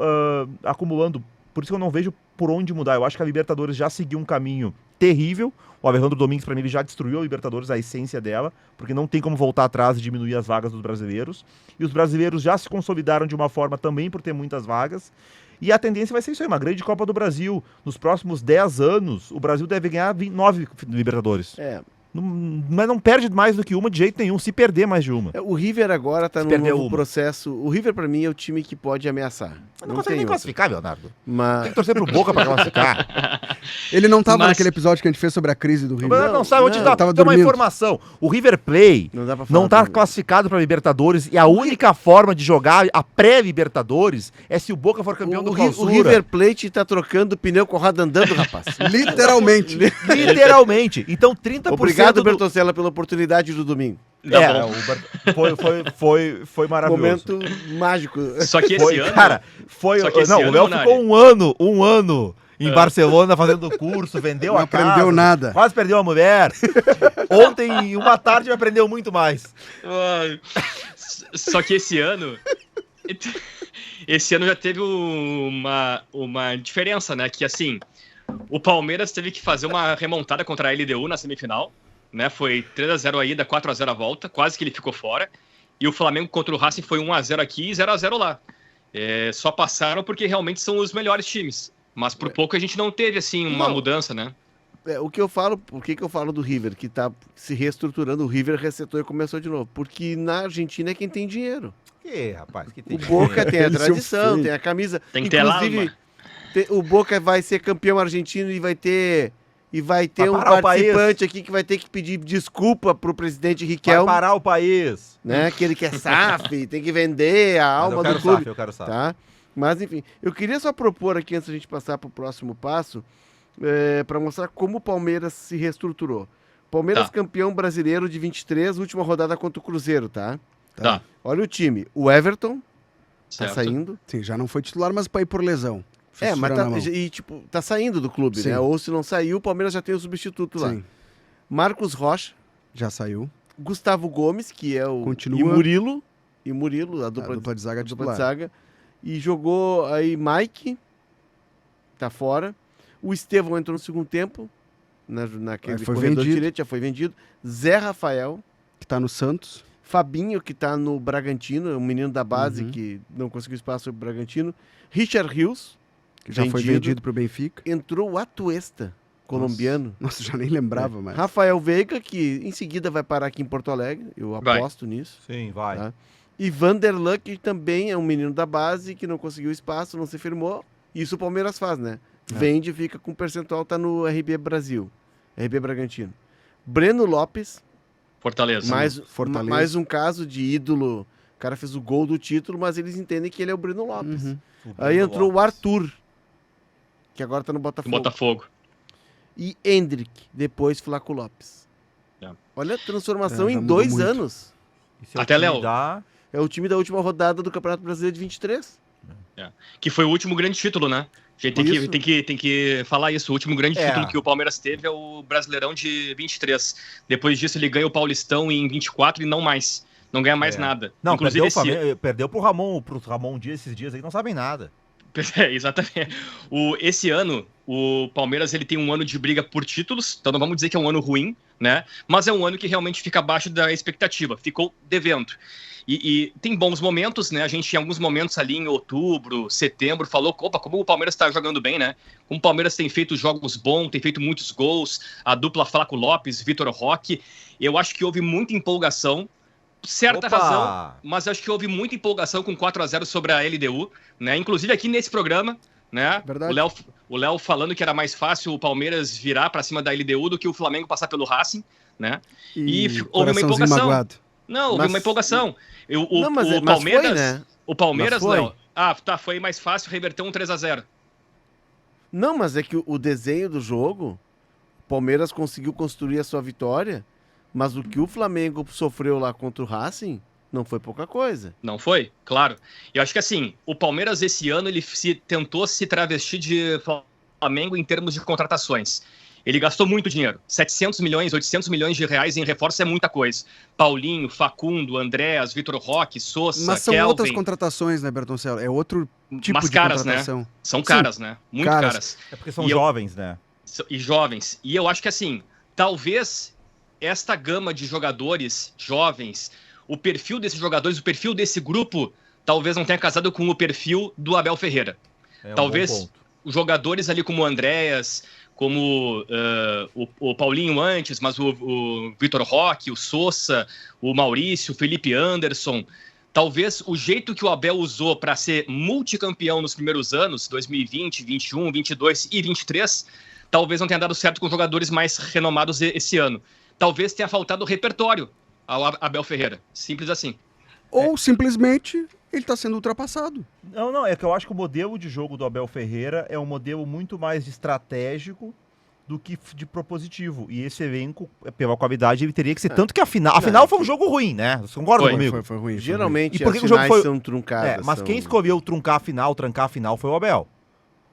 acumulando. Por isso que eu não vejo por onde mudar. Eu acho que a Libertadores já seguiu um caminho terrível. O Alejandro Domingues, para mim, ele já destruiu a Libertadores, a essência dela, porque não tem como voltar atrás e diminuir as vagas dos brasileiros. E os brasileiros já se consolidaram de uma forma também por ter muitas vagas. E a tendência vai ser isso aí, uma grande Copa do Brasil. Nos próximos 10 anos, o Brasil deve ganhar 9 Libertadores. Mas não perde mais do que uma de jeito nenhum, se perder mais de uma. O River agora está num novo processo. O River, para mim, é o time que pode ameaçar. Não consegue nem classificar, Leonardo. Mas... Tem que torcer pro Boca para classificar. Ele não estava naquele episódio que a gente fez sobre a crise do River. Não sabe, vou te dar uma informação. O River Plate não está classificado para Libertadores e a única forma de jogar a pré-Libertadores é se o Boca for campeão do Clausura. O River Plate está trocando pneu com roda andando, rapaz. Literalmente. Literalmente. Então 30%... Obrigado, Bertoncello, pela oportunidade do domingo. Foi maravilhoso. Momento mágico. Só que esse ano... Cara, o Léo ficou um ano em Barcelona fazendo curso, vendeu a casa. Não aprendeu nada. Quase perdeu a mulher. Ontem, uma tarde, aprendeu muito mais. Só que esse ano... Esse ano já teve uma diferença, né? Que assim, o Palmeiras teve que fazer uma remontada contra a LDU na semifinal. né? Foi 3-0 a ida, 4-0 a volta, quase que ele ficou fora. E o Flamengo contra o Racing foi 1-0 aqui e 0-0 lá. Só passaram porque realmente são os melhores times. Mas por pouco a gente não teve, assim, uma mudança, né? O que eu falo, por que eu falo do River, que tá se reestruturando, o River resetou e começou de novo? Porque na Argentina é quem tem dinheiro. Rapaz, que tem O Boca tem a Ele se tradição, ofende. tem a camisa. Tem que ter lá, mano. O Boca vai ser campeão argentino e vai ter Vai um parar o participante aqui que vai ter que pedir desculpa pro presidente Vai Riquelme, parar o país. né? Que ele quer SAF, tem que vender a alma do clube. Eu quero SAF. Tá? Mas enfim, eu queria só propor aqui, antes da gente passar para o próximo passo, para mostrar como o Palmeiras se reestruturou. Palmeiras Tá. campeão brasileiro de 23, última rodada contra o Cruzeiro, tá? Tá. Olha o time. O Everton tá Certo. saindo. Sim, já não foi titular, mas para ir por lesão. Mas Fissura na mão. tá saindo do clube, Sim. né? Ou se não saiu, o Palmeiras já tem o substituto lá. Sim, Marcos Rocha, já saiu. Gustavo Gomes, que é o... Continua. E Murilo, a A dupla, dupla de zaga dupla de titular. zaga. E jogou aí Mike, tá fora. O Estevão entrou no segundo tempo, naquele Aí foi corredor vendido. direito, já foi vendido. Zé Rafael, Que tá no Santos. Fabinho, que tá no Bragantino, um menino da base Uhum. que não conseguiu espaço no Bragantino. Richard Rios, Que já foi vendido pro Benfica. entrou o Atuesta, colombiano. Nossa, já nem lembrava mais. Rafael Veiga, que em seguida vai parar aqui em Porto Alegre, eu Vai. aposto nisso. Sim, vai. Tá. E Vanderlan, que também é um menino da base, que não conseguiu espaço, não se firmou. Isso o Palmeiras faz, né? Vende, fica com percentual, tá no RB Brasil, RB Bragantino. Breno Lopes, Fortaleza. Fortaleza. mais um caso de ídolo. O cara fez o gol do título, mas eles entendem que ele é o Breno Lopes. Uhum. Aí entrou o Arthur, que agora tá no Do Botafogo. Botafogo. E Hendrick, depois Flaco Lopes. É. Olha a transformação Já em mudou 2 muito. anos. E se o Até, time Léo. dá- É o time da última rodada do Campeonato Brasileiro de 23. Que foi o último grande título, né? A gente Isso. tem que falar isso. O último grande É. título que o Palmeiras teve é o Brasileirão de 23. Depois disso, ele ganha o Paulistão em 24 e não mais. Não ganha mais É. nada. Não, Inclusive, perdeu pro Ramon Dias esses dias aí, não sabem nada. Exatamente. Esse ano, o Palmeiras ele tem um ano de briga por títulos, então não vamos dizer que é um ano ruim, né? Mas é um ano que realmente fica abaixo da expectativa, ficou devendo. E tem bons momentos, né? A gente, em alguns momentos ali em outubro, setembro, falou, opa, como o Palmeiras está jogando bem, né? Como o Palmeiras tem feito jogos bons, tem feito muitos gols, a dupla Flaco Lopes, Vitor Roque. Eu acho que houve muita empolgação, certa Opa! razão, mas acho que houve muita empolgação com 4-0 sobre a LDU, né? Inclusive aqui nesse programa, né? Verdade. O Léo falando que era mais fácil o Palmeiras virar para cima da LDU do que o Flamengo passar pelo Racing, né? E houve uma coraçãozinho empolgação. magoado. Não, houve Mas- uma empolgação. Mas Palmeiras, foi, né? o Palmeiras, Mas foi. Léo. Foi mais fácil, reverter um 3-0. Não, mas é que o desenho do jogo, o Palmeiras conseguiu construir a sua vitória, mas o que o Flamengo sofreu lá contra o Racing não foi pouca coisa. Não foi? Claro. Eu acho que assim, o Palmeiras esse ano ele tentou se travestir de Flamengo em termos de contratações. Ele gastou muito dinheiro. 700 milhões, 800 milhões de reais em reforço é muita coisa. Paulinho, Facundo, Andréas, Vitor Roque, Sousa, Mas são Kelvin. outras contratações, né, Bertoncello? É outro tipo Mas de caras, né? contratação. São Sim. caras, né? Muito Caras. caras. É porque são E jovens, né? E jovens. E eu acho que assim, talvez esta gama de jogadores jovens, o perfil desses jogadores, o perfil desse grupo, talvez não tenha casado com o perfil do Abel Ferreira. É um Talvez bom ponto. os jogadores ali como o Andréas, como o Paulinho antes, mas o Vitor Roque, o Sousa, o Maurício, o Felipe Anderson. Talvez o jeito que o Abel usou para ser multicampeão nos primeiros anos, 2020, 21, 22 e 23, talvez não tenha dado certo com jogadores mais renomados esse ano. Talvez tenha faltado repertório ao Abel Ferreira. Simples assim. Ou simplesmente ele está sendo ultrapassado. Não, é que eu acho que o modelo de jogo do Abel Ferreira é um modelo muito mais estratégico do que de propositivo. E esse elenco, pela qualidade, ele teria que ser. Tanto que a final foi um jogo ruim, né? Vocês concordam Foi, comigo? Foi ruim. Geralmente E por que as o jogo finais foi- são truncadas. É, mas são- quem escolheu trancar a final foi o Abel.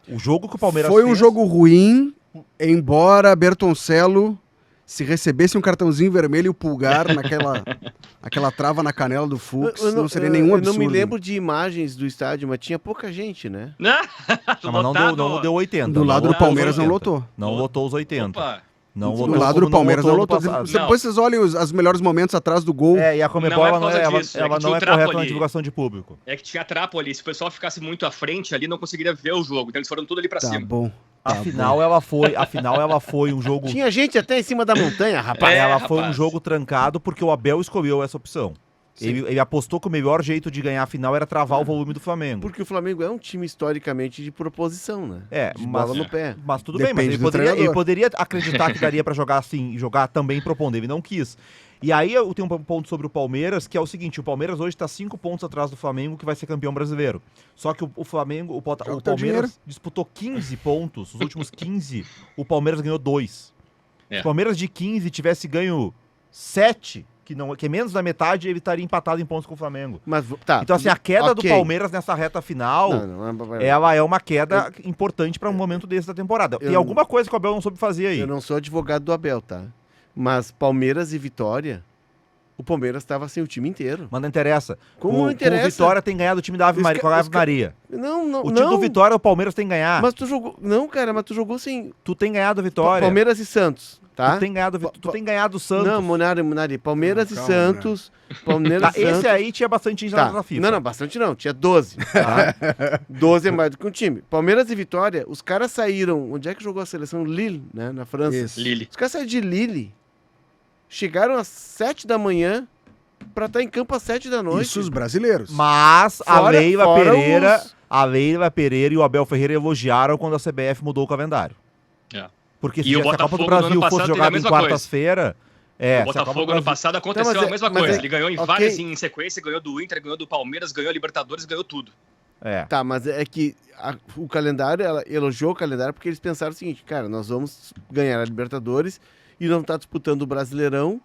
O jogo que o Palmeiras Foi um fez- jogo ruim, embora Bertoncello, se recebesse um cartãozinho vermelho e o pulgar aquela trava na canela do Fux, não seria nenhum Eu absurdo. não me lembro de imagens do estádio, mas tinha pouca gente, né? Não, mas não deu 80. Do lado do Não, Palmeiras não não lotou. lotou. Não lotou os 80. Opa, Não Do lotou lado como do Palmeiras não ano lotou. passado. Depois vocês olhem os melhores momentos atrás do gol. É, e a Conmebol Não é por causa disso, é que ela tinha não um é trapo correta na ali. divulgação de público. É que tinha trapo ali. Se o pessoal ficasse muito à frente ali, não conseguiria ver o jogo. Então eles foram tudo ali pra Tá cima. bom. Afinal, ela foi um jogo. Tinha gente até em cima da montanha, rapaz. Ela foi um rapaz. jogo trancado porque o Abel escolheu essa opção. Ele apostou que o melhor jeito de ganhar a final era travar o volume do Flamengo. Porque o Flamengo é um time historicamente de proposição, né? É, de mas, bola no pé. mas tudo Depende bem, mas do treinador. ele poderia acreditar que daria pra jogar assim e jogar também propondo. Ele não quis. E aí eu tenho um ponto sobre o Palmeiras, que é o seguinte: o Palmeiras hoje tá 5 pontos atrás do Flamengo, que vai ser campeão brasileiro. Só que o Flamengo, o Joga teu dinheiro. Palmeiras disputou 15 pontos, os últimos 15, o Palmeiras ganhou 2. É. Se o Palmeiras de 15 tivesse ganho 7, que é menos da metade, ele estaria empatado em pontos com o Flamengo. Mas, tá. Então, assim, a queda do ok. Palmeiras nessa reta final, ela é uma queda importante para um momento desse da temporada. Tem alguma coisa que o Abel não soube fazer aí. Eu não sou advogado do Abel, tá? Mas Palmeiras e Vitória, o Palmeiras estava sem o time inteiro. Mas não interessa. Como não interessa? O Vitória tem ganhado o time da Ave Maria, com a Ave Maria. Não. O time do Vitória, o Palmeiras tem que ganhar. Mas tu jogou. Não, cara, mas tu jogou sem. Tu tem ganhado a Vitória. Palmeiras e Santos, tá? Tu tem ganhado o Santos. Não, Munari. Palmeiras Não, e calma, Santos. Palmeiras Tá, e Santos. esse aí tinha bastante gente Tá. na FIFA. Não, bastante não. Tinha 12. Tá? 12 é mais do que um time. Palmeiras e Vitória, os caras saíram. Onde é que jogou a seleção? Lille, né? Na França. Isso. Lille. Os caras saíram de Lille. Chegaram às 7 da manhã pra estar em campo às 7 da noite. Isso os brasileiros. Mas Fora os- a Leila Pereira e o Abel Ferreira elogiaram quando a CBF mudou o calendário. É. Porque E se o a Copa Botafogo do no Brasil ano fosse passado teve a jogada em mesma coisa. quartas-feira... O se a Copa Botafogo do ano Brasil- passado aconteceu Então, mas a mesma mas coisa. é- Ele ganhou em ok. várias em sequência, ganhou do Inter, ganhou do Palmeiras, ganhou a Libertadores, ganhou tudo. É. Tá, mas é que o calendário, ela elogiou o calendário porque eles pensaram o seguinte, cara, nós vamos ganhar a Libertadores e não tá disputando o Brasileirão.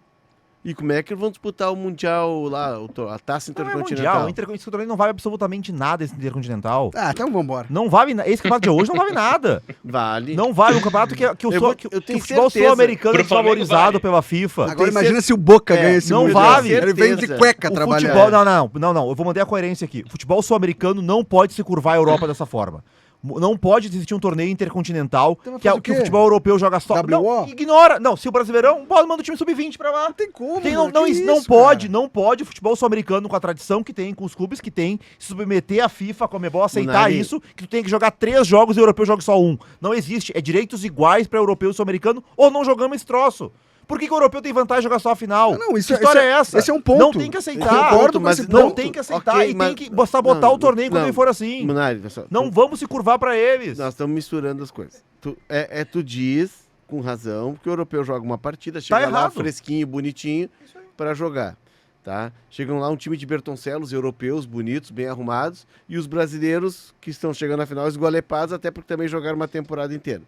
E como é que vão disputar o Mundial lá, a Taça Não é Intercontinental? mundial, o Intercontinental não vale absolutamente nada esse Intercontinental. Ah, então vambora. Não vale nada. Esse campeonato de hoje não vale nada. Vale. Não vale um campeonato que o eu tenho futebol certeza. sul-americano é Pro Flamengo desvalorizado vale. pela FIFA. Agora tenho imagina cer- se o Boca ganha esse não Mundial. vale. Ele vem de Certeza. cueca O trabalhar. futebol, não, eu vou manter a coerência aqui. O futebol sul-americano não pode se curvar a Europa dessa forma. Não pode existir um torneio intercontinental Então vai que, fazer o que o quê? futebol europeu joga só. WO? Não, ignora. Não, se o Brasileirão, manda o time sub-20 pra lá. Não tem como, Não, mano, que não isso, pode, cara? não pode o futebol sul-americano, com a tradição que tem, com os clubes que tem, se submeter à FIFA, a Conmebol, aceitar Munari. isso, que tu tem que jogar 3 jogos e o europeu joga só 1. Não existe. É direitos iguais pra europeu e sul-americano, ou não jogamos esse troço. Por que o europeu tem vantagem de jogar só a final? Não, isso que história esse é essa? esse é um ponto. Não tem que Eu aceitar. concordo com mas esse Não ponto. tem que aceitar Ok, e mas- tem que sabotar não, o torneio quando não. ele for assim. Munari, pessoal, Não vamos se curvar pra eles. Nós estamos misturando as coisas. Tu diz, com razão, porque o europeu joga uma partida, chega lá errado. fresquinho, bonitinho, para jogar. Tá? Chegam lá um time de Bertoncelos, europeus, bonitos, bem arrumados, e os brasileiros que estão chegando na final esgolepados, até porque também jogaram uma temporada inteira.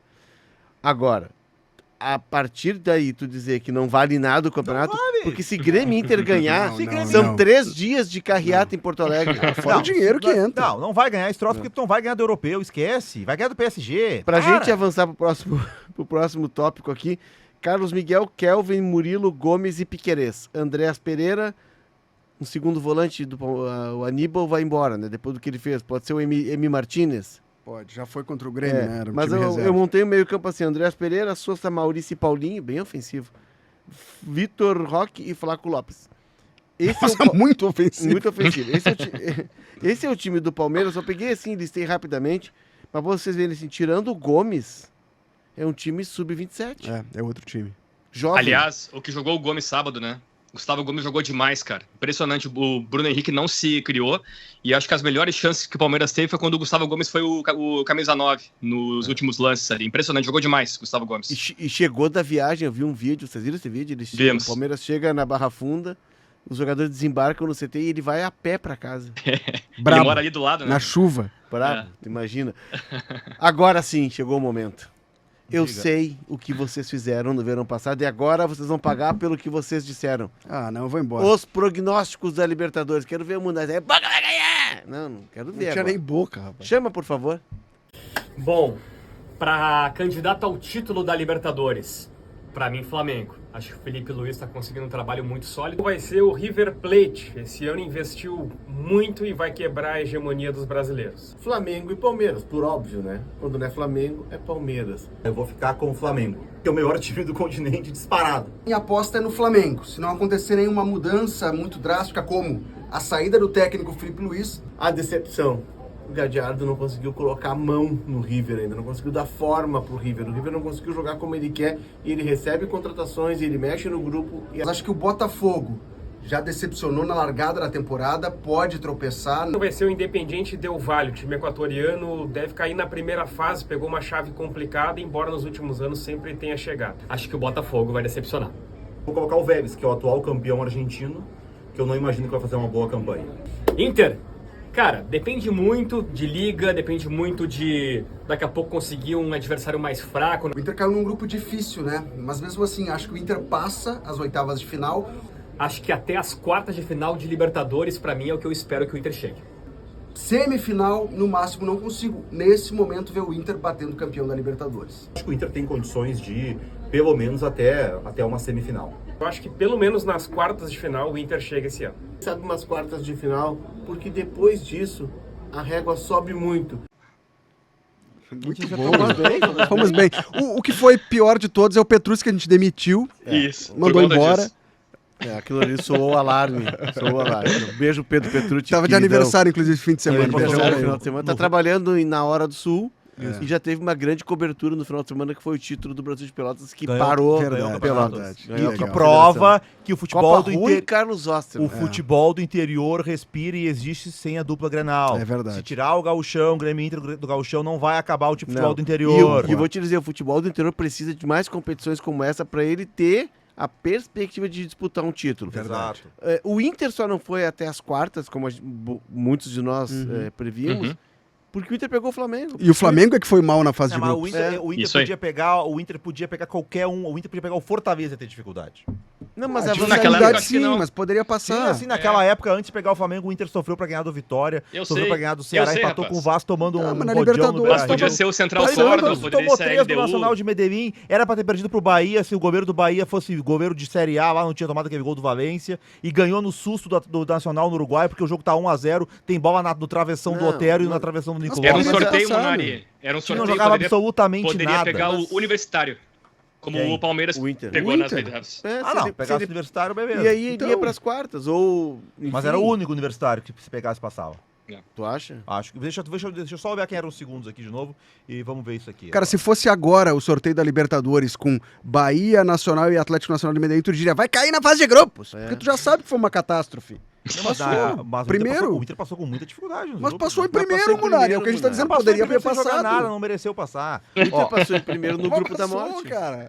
Agora, a partir daí, tu dizer que não vale nada o campeonato, porque se Grêmio e Inter ganhar, Não, são não. 3 dias de carreata em Porto Alegre. Fora o dinheiro que entra. Não vai ganhar esse troço porque tu não vai ganhar do europeu, esquece. Vai ganhar do PSG. Pra Para. gente avançar pro próximo tópico aqui, Carlos Miguel, Kelvin, Murilo, Gomes e Piquerez. Andréas Pereira, um segundo volante, o Aníbal vai embora, né? Depois do que ele fez. Pode ser o Emi Martinez. Pode, já foi contra o Grêmio, né? Era um Mas time eu reserva. montei o meio campo assim, Andréas Pereira, Sousa, Maurício e Paulinho, bem ofensivo. Vitor Roque e Flaco Lopes. Esse é o Nossa, muito ofensivo. muito ofensivo. Esse é o time do Palmeiras. Eu peguei assim, listei rapidamente. Mas pra vocês verem assim, tirando o Gomes, é um time sub-27. É outro time. Jovem. Aliás, o que jogou o Gomes sábado, né? Gustavo Gomes jogou demais, cara. Impressionante. O Bruno Henrique não se criou. E acho que as melhores chances que o Palmeiras teve foi quando o Gustavo Gomes foi o camisa 9 nos últimos lances ali. Impressionante. Jogou demais, Gustavo Gomes. E chegou da viagem, eu vi um vídeo, vocês viram esse vídeo? Vimos. O Palmeiras chega na Barra Funda, os jogadores desembarcam no CT e ele vai a pé pra casa. Ele Brabo. mora ali do lado, né? Na chuva. Bravo, tu imagina. Agora sim, chegou o momento. Eu Diga. sei o que vocês fizeram no verão passado e agora vocês vão pagar pelo que vocês disseram. Ah, não, eu vou embora. Os prognósticos da Libertadores. Quero ver o mundo. É, Boca vai ganhar! Não quero Não ver tinha agora. nem boca, rapaz. Chama, por favor. Bom, para candidato ao título da Libertadores, Pra mim, Flamengo. Acho que o Felipe Luiz está conseguindo um trabalho muito sólido. Vai ser o River Plate. Esse ano investiu muito e vai quebrar a hegemonia dos brasileiros. Flamengo e Palmeiras, por óbvio, né? Quando não é Flamengo, é Palmeiras. Eu vou ficar com o Flamengo, que é o melhor time do continente disparado. Minha aposta é no Flamengo. Se não acontecer nenhuma mudança muito drástica, como a saída do técnico Felipe Luiz. A decepção. O Gadiardo não conseguiu colocar a mão no River ainda, não conseguiu dar forma pro River. O River não conseguiu jogar como ele quer e ele recebe contratações, ele mexe no grupo. Mas acho que o Botafogo já decepcionou na largada da temporada, pode tropeçar. Vai ser o Independiente Del Valle. O time equatoriano deve cair na primeira fase, pegou uma chave complicada, embora nos últimos anos sempre tenha chegado. Acho que o Botafogo vai decepcionar. Vou colocar o Vélez, que é o atual campeão argentino, que eu não imagino que vai fazer uma boa campanha. Inter. Cara, depende muito de liga, depende muito de daqui a pouco conseguir um adversário mais fraco. O Inter caiu num grupo difícil, né? Mas mesmo assim, acho que o Inter passa as oitavas de final. Acho que até as quartas de final de Libertadores, pra mim, é o que eu espero que o Inter chegue. Semifinal, no máximo, não consigo, nesse momento, ver o Inter batendo o campeão da Libertadores. Acho que o Inter tem condições de ir, pelo menos, até uma semifinal. Eu acho que pelo menos nas quartas de final o Inter chega esse ano. Sabe umas quartas de final, porque depois disso a régua sobe muito. Muito bom. Vamos bem. O que foi pior de todos é o Petrus, que a gente demitiu. Isso. Mandou por conta embora. disso. Aquilo ali soou alarme. Soou alarme. Beijo, Pedro Petrucci. Tava de queridão. aniversário, inclusive, fim de semana. Aniversário, final de semana. Tá trabalhando na Hora do Sul. E já teve uma grande cobertura no final de semana, que foi o título do Brasil de Pelotas, que parou verdade, Pelotas. verdade. Ganhou Que a Que Federação. prova que o futebol Copa do Rui e interior. Carlos Osterman. O futebol do interior respira e existe sem a dupla Grenal. É verdade. Se tirar o gauchão, o Grêmio Inter do gauchão, não vai acabar o futebol Não. do interior. E eu vou te dizer, o futebol do interior precisa de mais competições como essa para ele ter a perspectiva de disputar um título. Exato. O Inter só não foi até as quartas, como muitos de nós prevíamos, Uhum. porque o Inter pegou o Flamengo. E o Flamengo é que foi mal na fase É, de mas grupos. o Inter Isso aí. podia pegar qualquer um. O Inter podia pegar o Fortaleza e ter dificuldade. Não, mas Ah, a naquela dificuldade época, acho que sim, não. mas poderia Sim, passar. assim, naquela época, antes de pegar o Flamengo, o Inter sofreu pra ganhar do Vitória, Eu sofreu sei. pra ganhar do Ceará, Eu sei, empatou rapaz. com o Vasco tomando Ah, um mas na rodeão no Libertadores Beira-Rio. Podia ser o Central Passou, Sordo, tomou poderia ser a 3 do Nacional LDU. de Medellín, era pra ter perdido pro Bahia, se o goleiro do Bahia fosse goleiro de Série A, lá não tinha tomado aquele gol do Valência, e ganhou no susto do Nacional no Uruguai, porque o jogo tá 1-0, tem bola no travessão do Não, Otério e mas- na travessão do Mas Nicolau. Era um Poderia ter sorteio, passado. Munari. Era um Não sorteio, jogava absolutamente poderia nada. pegar Mas- o Universitário, como Quem? o Palmeiras O Inter. pegou O nas Inter? oitavas. É, Ah, se não, ele- pegasse se o ele- Universitário, beleza. E aí Então- iria pras quartas, ou... Mas enfim. era o único Universitário que se pegasse passava. Tu acha? Acho que. Deixa eu só ver quem eram os segundos aqui de novo e vamos ver isso aqui. Cara, se fosse agora o sorteio da Libertadores com Bahia, Nacional e Atlético Nacional de Medellín, tu diria, vai cair na fase de grupos. Porque tu já sabe que foi uma catástrofe. Mas Primeiro. o Inter passou com muita dificuldade. nos Mas grupos, passou né? em primeiro, passou em Munari. É o que a gente tá primeiro, dizendo, Passou poderia em primeiro ter sem jogar passado. nada, não mereceu passar. O Inter Ó, passou em primeiro no Mas grupo da passou, morte. cara.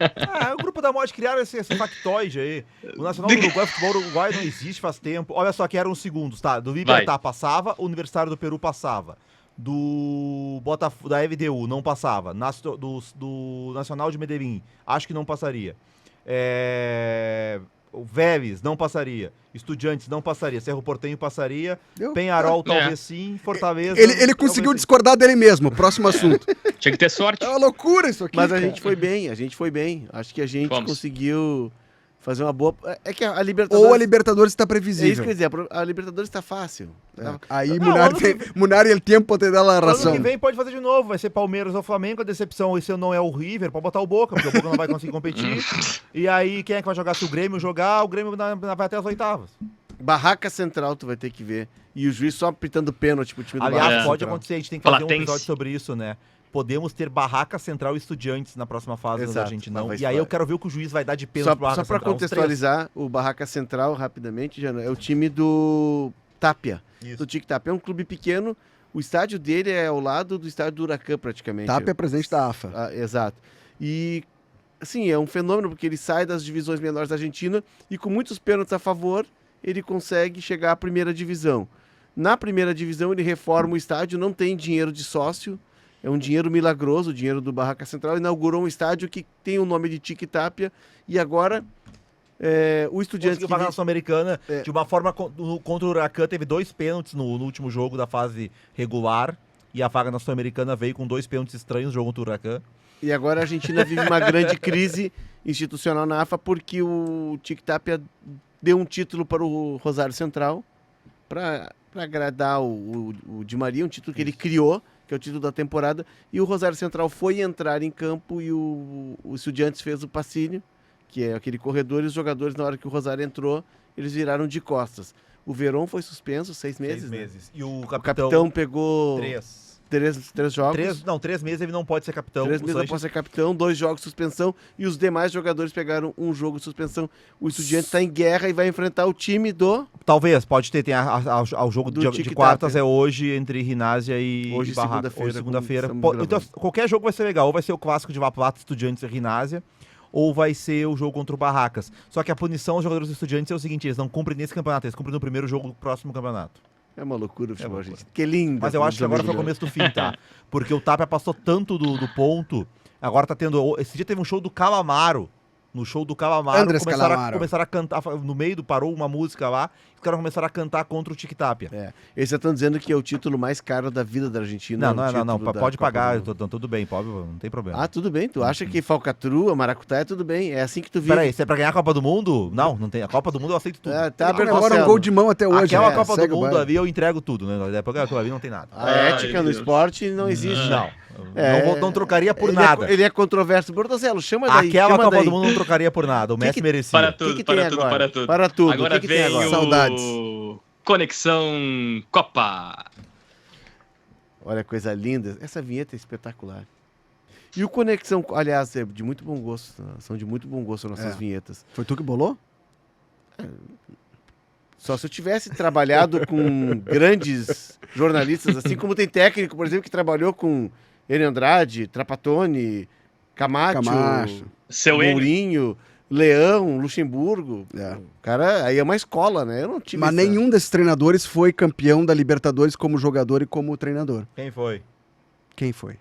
o grupo da morte criaram esse factoide aí. O Nacional do Uruguai, o futebol uruguai não existe faz tempo. Olha só que eram os segundos, tá? Do Libertar passava, o Universitário do Peru passava. Do Botafogo, da FDU não passava. Do Nacional de Medellín, acho que não passaria. O Vélez não passaria. Estudiantes não passaria. Cerro Porteño passaria. Deu? Penharol É. talvez sim. Fortaleza. Ele conseguiu talvez sim. discordar dele mesmo. Próximo assunto. Tinha que ter sorte. É uma loucura isso aqui. Mas a cara. gente foi bem, Acho que a gente Fomos. conseguiu fazer uma boa... É que a Libertadores... Ou a Libertadores está É isso que eu previsível. ia dizer, a Libertadores tá fácil. É. Aí Não, Munari, ano tem, que- Munari, el tempo te dá a Ano razão. que vem pode fazer de novo, vai ser Palmeiras ou Flamengo, a decepção esse ano não é o River, pode botar o Boca, porque o Boca não vai conseguir competir. E aí quem é que vai jogar? Se o Grêmio jogar, o Grêmio vai até as oitavas. Barraca Central tu vai ter que ver. E o juiz só apitando pênalti pro time do Aliás, Barraca pode Central. acontecer, a gente tem que fazer um Platense. episódio sobre isso, né? Podemos ter Barraca Central e Estudiantes na próxima fase Exato, da Argentinão. mas E aí vai. eu quero ver o que o juiz vai dar de pênalti Só, pro Barraca só pra Central. Uns contextualizar, o Barraca Central, rapidamente, já é o time do Tapia. Isso. Do Tic Tapia. É um clube pequeno. O estádio dele é ao lado do estádio do Huracan, praticamente. TAP é presidente da AFA. Exato. E, assim, é um fenômeno, porque ele sai das divisões menores da Argentina e com muitos pênaltis a favor, ele consegue chegar à primeira divisão. Na primeira divisão, ele reforma o estádio, não tem dinheiro de sócio, é um dinheiro milagroso, o dinheiro do Barraca Central, inaugurou um estádio que tem o nome de Tic Tapia e agora o Estudiantes... Conseguiu pagar na Sul-Americana É. de uma forma contra o Huracan, teve 2 pênaltis no último jogo da fase regular e a vaga na Sul-Americana veio com 2 pênaltis estranhos no jogo contra o Huracan. E agora a Argentina vive uma grande crise institucional na AFA porque o Tic Tapia deu um título para o Rosário Central para agradar o Di Maria, um título que ele criou, que é o título da temporada, e o Rosário Central foi entrar em campo e o Estudiantes fez o passinho, que é aquele corredor, e os jogadores, na hora que o Rosário entrou, eles viraram de costas. O Verón foi suspenso 6 meses. 6 meses. E o O capitão... capitão pegou 3 jogos. 3 meses ele não pode ser capitão. 3 O meses Sanches- após ser capitão, 2 jogos de suspensão, e os demais jogadores pegaram um jogo de suspensão. O Estudiante está em guerra e vai enfrentar o time do... Talvez, pode ter. Tem ao jogo Do de Tic quartas Tapia. é hoje entre Rinásia e Hoje, Barracas. segunda-feira, Hoje, segunda-feira. como Pô, estamos então, gravando. qualquer jogo vai ser legal. Ou vai ser o clássico de Vapato, Estudiantes e Rinásia, ou vai ser o jogo contra o Barracas. Só que a punição aos jogadores dos Estudiantes é o seguinte, eles não cumprem nesse campeonato, eles cumprem no primeiro jogo do próximo campeonato. É uma loucura o futebol, loucura. gente. Que lindo. Mas eu acho que agora foi o começo do fim, tá? Porque o Tapia passou tanto do ponto, agora tá tendo... Esse dia teve um show do Calamaro. No show do Calamaro, Andrés Calamaro. começaram a cantar, no meio parou uma música lá, os caras começaram a cantar contra o Tic Tapia. É. Eles já estão dizendo que é o título mais caro da vida da Argentina. Não, o título da pode Copa pagar, do Mundo. tudo bem, pode, não tem problema. Ah, tudo bem. Tu acha que falcatrua, maracutaia, tudo bem. É assim que tu vive. Peraí, se é pra ganhar a Copa do Mundo? Não, não tem. A Copa do Mundo eu aceito tudo. É, tá, Ele comemora um Bertoncello. gol de mão até hoje. Aquela né? Copa do Segue o Mundo baile. ali eu entrego tudo, né? Depois aquela ali não tem nada. A Ai, ética no Deus. esporte não existe. Não, É, não trocaria por ele nada. ele é controverso. Bertoncello, chama daí. Aquela chama Copa daí. do Mundo não trocaria por nada. O Messi merecia. Para O que tudo, que para tem tudo, agora? para tudo. Para tudo. Agora O que tem vem agora? o Saudades. Conexão Copa. Olha, coisa linda. Essa vinheta é espetacular. E o Conexão, aliás, é de muito bom gosto. São de muito bom gosto as nossas É. vinhetas. Foi tu que bolou? Só se eu tivesse trabalhado com grandes jornalistas, assim como tem técnico, por exemplo, que trabalhou com Enio Andrade, Trapattoni, Camacho, Seu Enio. Mourinho, Leão, Luxemburgo. É. O cara, aí é uma escola, né? Eu não tive Mas essa- nenhum desses treinadores foi campeão da Libertadores como jogador e como treinador. Quem foi? Quem foi?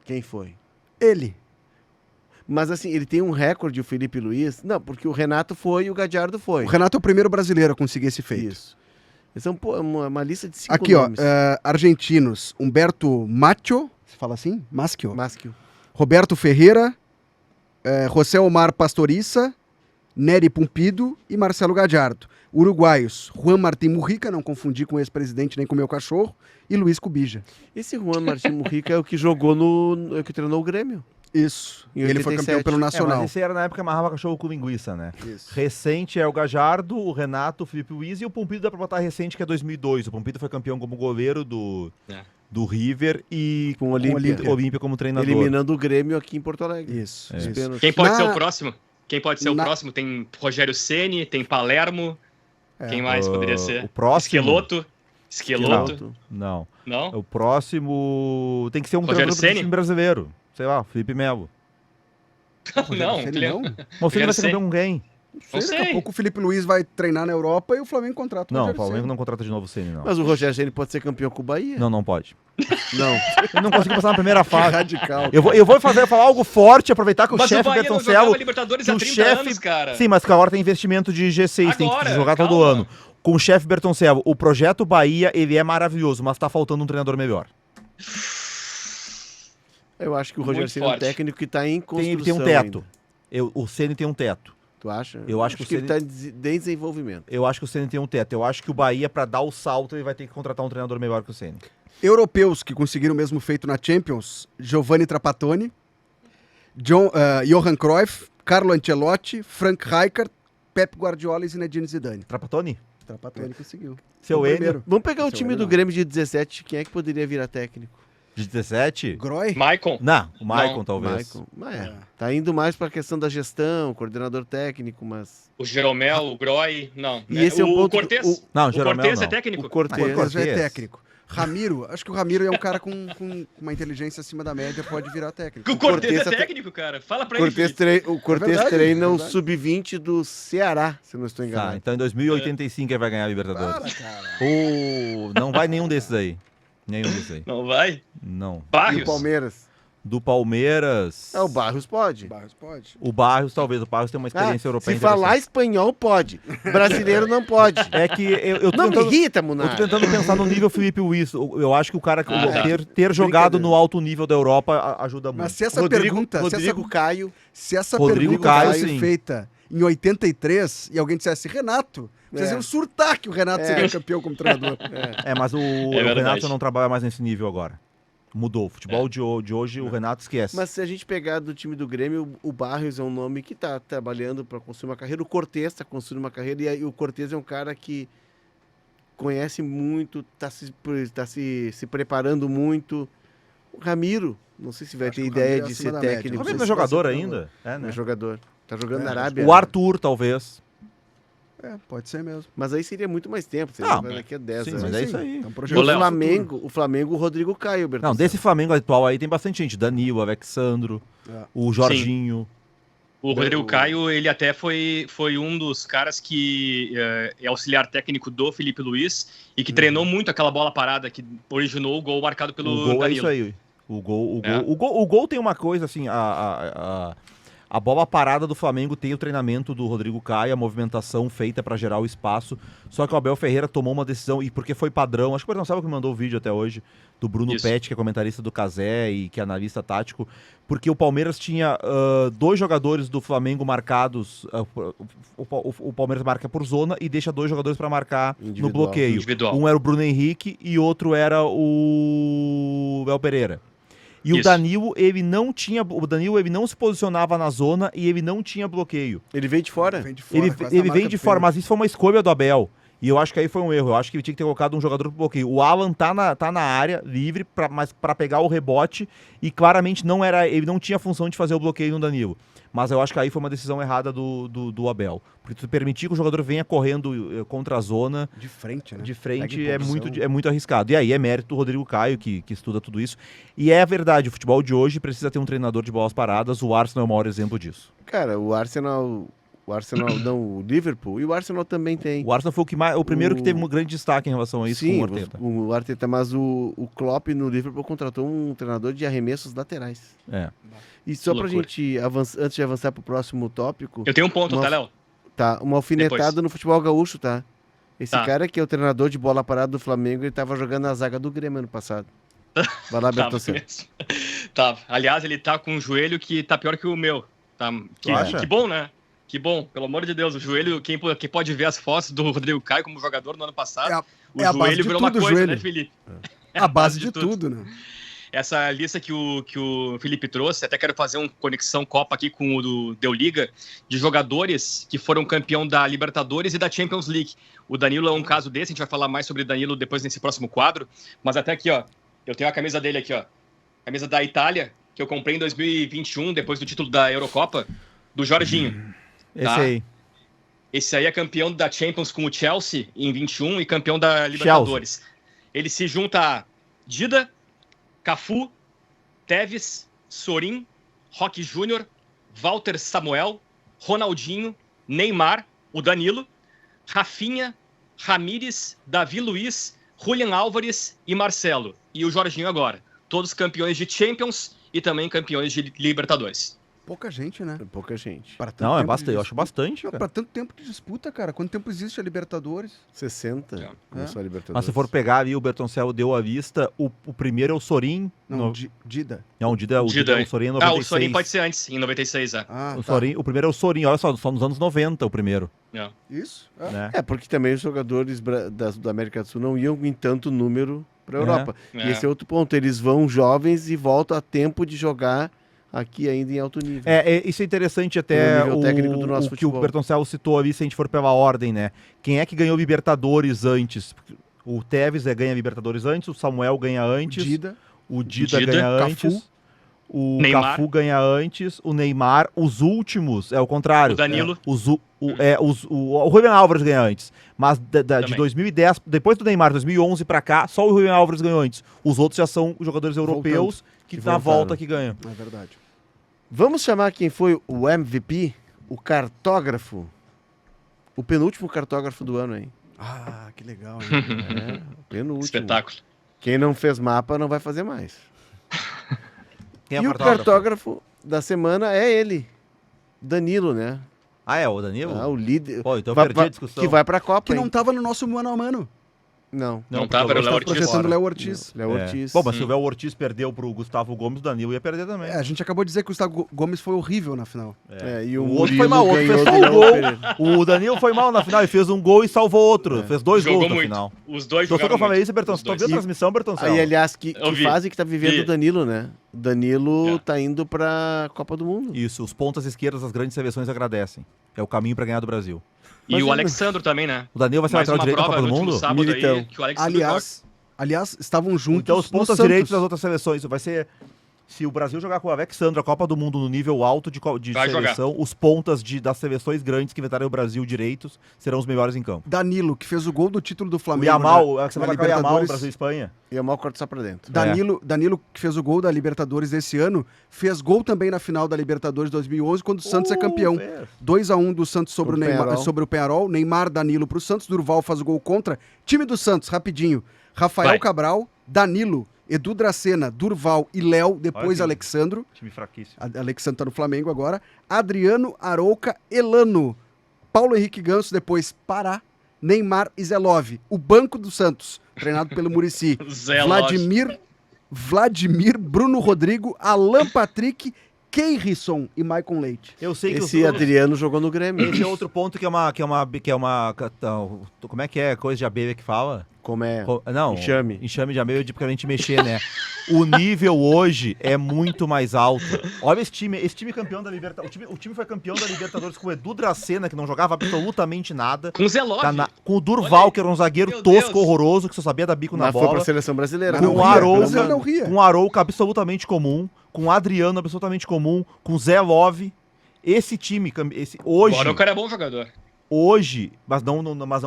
Quem foi? Ele. Mas assim, ele tem um recorde, o Felipe Luiz. Não, porque o Renato foi e o Gadiardo foi. O Renato é o primeiro brasileiro a conseguir esse feito. Isso. Esse é uma lista de 5 Aqui, ó, nomes. argentinos. Humberto Macho, você fala assim? Maschio. Maschio. Roberto Ferreira, José Omar Pastoriza, Nery Pumpido e Marcelo Gadiardo. Uruguaios, Juan Martín Mujica, não confundir com o ex-presidente nem com o meu cachorro, e Luiz Cubija. Esse Juan Martín Mujica é o que jogou é o que treinou o Grêmio. Isso. Em Ele foi 87. campeão pelo Nacional. Mas esse era na época que amarrava cachorro com linguiça, né? Isso. Recente é o Gajardo, o Renato, o Felipe Luiz e o Pompido dá pra botar recente, que é 2002. O Pompido foi campeão como goleiro do River e Com o Olímpia. Olímpia como treinador. Eliminando o Grêmio aqui em Porto Alegre. Isso. Nos isso. pênaltis. Quem pode Na- ser o próximo? Quem pode ser o Na- próximo? Tem Rogério Ceni, tem Palermo. Quem mais poderia ser? O próximo... Esqueloto. Esqueloto. Não. Não? O próximo tem que ser um Rogério treinador do Ceni? time brasileiro. Sei lá, Felipe Melo. Não, Ceni Cleo- não? Mas o Ceni Rogério vai ser Ceni. campeão com quem? Não Daqui a sei. pouco o Felipe Luiz vai treinar na Europa e o Flamengo contrata o Não, o Rogério Flamengo Ceni. não contrata de novo o Ceni, não. Mas o Rogério Ceni pode ser campeão com o Bahia? Não pode. Não. Ele não conseguiu passar na primeira fase. Radical. Eu vou falar algo forte, aproveitar que o Mas o chefe Bahia não Bertoncello... jogava Libertadores que há o 30 chefe- anos, cara. Sim, mas que agora tem investimento de G6, tem que Agora, jogar todo calma. ano. Com o chefe Bertoncello, o projeto Bahia, ele é maravilhoso, mas tá faltando um treinador melhor. Eu acho que o Rogério Muito Ceni é um forte. técnico que está em construção Ele tem um teto. ainda. O Ceni tem um teto. Tu acha? Eu acho que o ele Ceni- está em desenvolvimento. Eu acho que o Ceni tem um teto. Eu acho que o Bahia, pra dar o salto, ele vai ter que contratar um treinador melhor que o Ceni. Europeus que conseguiram o mesmo feito na Champions, Giovanni Trapattoni, Johan Cruyff, Carlo Ancelotti, Frank Rijkaard, Pep Guardiola e Zinedine Zidane. Trapattoni? Trapattoni conseguiu. Seu Foi o Enio? primeiro. Vamos pegar o Esse é time o do Enio, Grêmio de 17. Quem é que poderia virar técnico? De 17? Groy? Maicon. Não, o Maicon Não, talvez. Maicon. Mas tá indo mais para a questão da gestão, coordenador técnico, mas O Jeromel, o Groy. Não. E esse é um o ponto- Cortez. Não, O Jeromel Cortez é não. o técnico. Cortez. Cortez já é Cortez. técnico. Ramiro, acho que o Ramiro é um cara com uma inteligência acima da média, pode virar técnico. O Cortez Cortez é é técnico, cara. Fala pra ele. Cortez Felipe. o Cortez verdade, treina é o verdade. sub-20 do Ceará, se eu não estou Tá, enganado. então em 2085 ele vai ganhar a Libertadores. Para, cara. Não vai nenhum desses aí. Nenhum desses aí. Não vai? Não. E o Barrios. Palmeiras? Do Palmeiras. O Barrios pode. Barros pode. O Barrios, talvez. O Barrios tem uma experiência europeia Se falar espanhol, pode. Brasileiro não pode. É que eu tô Não me tentando... irrita, Eu tô Munar. tentando pensar no nível Felipe Luiz. Eu acho que o cara tá. ter jogado Brincadeira. no alto nível da Europa ajuda muito. Mas se essa Rodrigo, pergunta... Rodrigo Caio. Se essa Rodrigo pergunta Caio, fosse sim. feita em 83 e alguém dissesse Renato, vocês iam surtar que o Renato seria campeão como treinador. Mas o verdade. Renato não trabalha mais nesse nível agora. Mudou. O futebol de hoje, o Renato esquece. Mas se a gente pegar do time do Grêmio, o Barrios é um nome que tá trabalhando para construir uma carreira. O Cortez tá construindo uma carreira. E aí o Cortez é um cara que conhece muito, tá se preparando muito. O Ramiro, não sei se vai Acho ter que o ideia Ramiro é de acima ser da média. O técnico. Ramiro sei é se vai jogador ser ainda? É, né? É jogador. Tá jogando na É, Arábia. O Arthur, talvez. Pode ser mesmo. Mas aí seria muito mais tempo. Seria Não, daqui a 10 sim, anos. mas é isso aí. Então, E projeto o Ô, Léo. Flamengo, o Flamengo, o Rodrigo Caio, Não, Bertocelo. desse Flamengo atual aí tem bastante gente. Danilo, É. o Jorginho. O Rodrigo Caio, ele até foi um dos caras que é auxiliar técnico do Felipe Luiz e que treinou muito aquela bola parada que originou o gol marcado pelo O gol é Danilo. isso aí. O gol, É. o gol tem uma coisa assim, a bola parada do Flamengo tem o treinamento do Rodrigo Caio, a movimentação feita para gerar o espaço. Só que o Abel Ferreira tomou uma decisão, e porque foi padrão, acho que o Bertão sabe que mandou o vídeo até hoje, do Bruno Isso. Pet, que é comentarista do Cazé e que é analista tático, porque o Palmeiras tinha 2 jogadores do Flamengo marcados, o Palmeiras marca por zona e deixa 2 jogadores para marcar no Individual. bloqueio. Individual. Um era o Bruno Henrique e outro era o Abel Pereira. E o Isso. Danilo, ele não se posicionava na zona e ele não tinha bloqueio. Ele veio de fora. Vem de fora, Ele quase na veio marca de do fora, pênalti. mas isso foi uma escolha do Abel. E eu acho que aí foi um erro. Eu acho que ele tinha que ter colocado um jogador pro bloqueio. O Alan tá na área, livre, mas para pegar o rebote, e claramente ele não tinha a função de fazer o bloqueio no Danilo. Mas eu acho que aí foi uma decisão errada do Abel. Porque tu permitir que o jogador venha correndo contra a zona, De frente, né? de frente, Pega é em posição. muito arriscado. E aí é mérito do Rodrigo Caio, que estuda tudo isso. E é verdade, o futebol de hoje precisa ter um treinador de bolas paradas. O Arsenal é o maior exemplo disso. Cara, o Arsenal não, o Liverpool, e o Arsenal também tem. O Arsenal foi o primeiro que teve um grande destaque em relação a isso Sim, com o Arteta. o Arteta, mas o Klopp no Liverpool contratou um treinador de arremessos laterais. É. E só Que pra loucura. gente antes de avançar pro próximo tópico, Eu tenho um ponto, Uma- tá, Léo? tá, uma alfinetada Depois. no futebol gaúcho, tá? Esse Tá. cara que é o treinador de bola parada do Flamengo, ele tava jogando na zaga do Grêmio ano passado. Vai lá, Tava Bertocelo. mesmo. Tava. Aliás, ele tá com um joelho que tá pior que o meu. Tá, acha? que bom, né? Que bom, pelo amor de Deus. O joelho, quem pode ver as fotos do Rodrigo Caio como jogador no ano passado, É a base de virou uma tudo, o coisa, joelho. né, Felipe? A base de tudo, né? Essa lista que o Felipe trouxe, até quero fazer uma conexão Copa aqui com o do Deu Liga, de jogadores que foram campeão da Libertadores e da Champions League. O Danilo é um caso desse, a gente vai falar mais sobre o Danilo depois nesse próximo quadro, mas até aqui, ó, eu tenho a camisa dele aqui, ó, camisa da Itália, que eu comprei em 2021, depois do título da Eurocopa, do Jorginho. Esse Tá. aí. Esse aí é campeão da Champions com o Chelsea em 21 e campeão da Libertadores. Ele se junta a Dida, Cafu, Tevez, Sorin, Roque Júnior, Walter Samuel, Ronaldinho, Neymar, o Danilo, Rafinha, Ramires, Davi Luiz, Julian Álvares e Marcelo. E o Jorginho agora. Todos campeões de Champions e também campeões de Libertadores. Pouca gente, né? É pouca gente. Para tanto Não, é tempo de bastante. Eu acho disputa. bastante, Não, cara. pra tanto tempo de disputa, cara. Quanto tempo existe a Libertadores? 60, começou a Libertadores. Mas se for pegar ali, o Bertoncello deu a vista, o primeiro é o Sorin. Não, Dida. Não, o Dida, Dida. o Sorin é 96. O Sorin pode ser antes, em 96, é. Ah, O, tá. Sorin, o primeiro é o Sorin, olha só nos anos 90 o primeiro. Isso? É. Né? É, porque também os jogadores da América do Sul não iam em tanto número para a Europa. É. E esse é outro ponto. Eles vão jovens e voltam a tempo de jogar aqui ainda em alto nível. Isso é interessante até Pelo nível técnico do nosso o que o futebol. Bertoncello citou ali, se a gente for pela ordem, né? Quem é que ganhou Libertadores antes? O Tevez ganha Libertadores antes, o Samuel ganha antes, Dida. o Dida Dida, ganha Cafu. antes, o Neymar. Cafu ganha antes, o Neymar, os últimos, é o contrário. O Danilo. O Julian Álvares ganha antes, mas de Também. 2010, depois do Neymar, 2011 pra cá, só o Julian Álvares ganhou antes. Os outros já são jogadores europeus que Que na voltaram. volta que ganham. É verdade. Vamos chamar quem foi o MVP, o cartógrafo, o penúltimo cartógrafo do ano, hein? Ah, que legal, hein? É, o penúltimo. Espetáculo. Quem não fez mapa não vai fazer mais. Quem é E o cartógrafo da semana é ele, Danilo, né? Ah, é o Danilo? O líder. Pô, então eu Vai perdi a pra- discussão. Que vai pra Copa, Que não hein? tava no nosso mano a mano. Não. Não porque tava, o era o Léo Léo Ortiz Ortiz. Processando o fora. Léo Ortiz. Léo Ortiz. Bom, mas se o Léo Ortiz perdeu pro Gustavo Gomes, o Danilo ia perder também. A gente acabou de dizer que o Gustavo Gomes foi horrível na final. E O o outro foi Murilo mal, o outro ganhou fez do só um Léo gol. Pereira. O Danilo foi mal na final, ele fez um gol e salvou outro. Fez 2 Jogou gols na muito. final. Os dois Gostou que eu jogaram falei muito. isso, Bertão? Os Você tá dois. vendo a transmissão, Bertão? Aí, aliás, que Eu vi. fase que tá vivendo Vi. o Danilo, né? O Danilo É. tá indo pra Copa do Mundo. Isso, os pontas esquerdas das grandes seleções agradecem. É o caminho pra ganhar do Brasil. E Mas o ele- Alexandro também, né? O Danilo vai ser Mais lateral uma direito na prova Copa do no último Mundo? sábado Militão. aí, que o Alexandro Aliás, estavam juntos Então os no pontas Santos. direitos das outras seleções, vai ser... Se o Brasil jogar com o Alexandre a Copa do Mundo no nível alto de Vai seleção, os pontas das seleções grandes que inventarem o Brasil direitos serão os melhores em campo. Danilo, que fez o gol do título do O Flamengo. Yamal, você na vai colocar o Yamal no Libertadores. Brasil e Espanha? E a mal corta só pra dentro. Danilo, que fez o gol da Libertadores esse ano, fez gol também na final da Libertadores 2011, quando o Santos é campeão. Fez. 2-1 do Santos sobre o, Penharol. sobre o Penharol. Neymar, Danilo pro Santos. Durval faz o gol contra. Time do Santos, rapidinho. Rafael Vai. Cabral, Danilo, Edu Dracena, Durval e Léo, depois Olha que- Alexandro. Time fraquíssimo. Alexandro tá no Flamengo agora. Adriano, Arouca, Elano. Paulo Henrique Ganso, depois Pará, Neymar e Zelov. O banco do Santos, treinado pelo Muricy. Zé Vladimir, Bruno Rodrigo, Alan Patrick, Keirson e Maicon Leite. Eu sei que Esse Adriano jogou no Grêmio. Esse é outro ponto que é uma. Como é que é? Coisa de abelha que fala? Como é? Não. Enxame. Enxame de abelha de pra gente mexer, né? O nível hoje é muito mais alto. Olha esse time campeão da Libertadores. O time foi campeão da Libertadores com o Edu Dracena, que não jogava absolutamente nada. Com o Zé Love. Com o Durval, Olha aí. que era um zagueiro Meu tosco, Deus. horroroso, que só sabia dar bico na Mas foi bola. pra seleção brasileira. Mas Com não o ria, Arouca, pelo menos não ria. com o Arouca absolutamente comum, com o Adriano absolutamente comum, com o Zé Love. Esse time, hoje, Agora o cara é bom jogador. mas não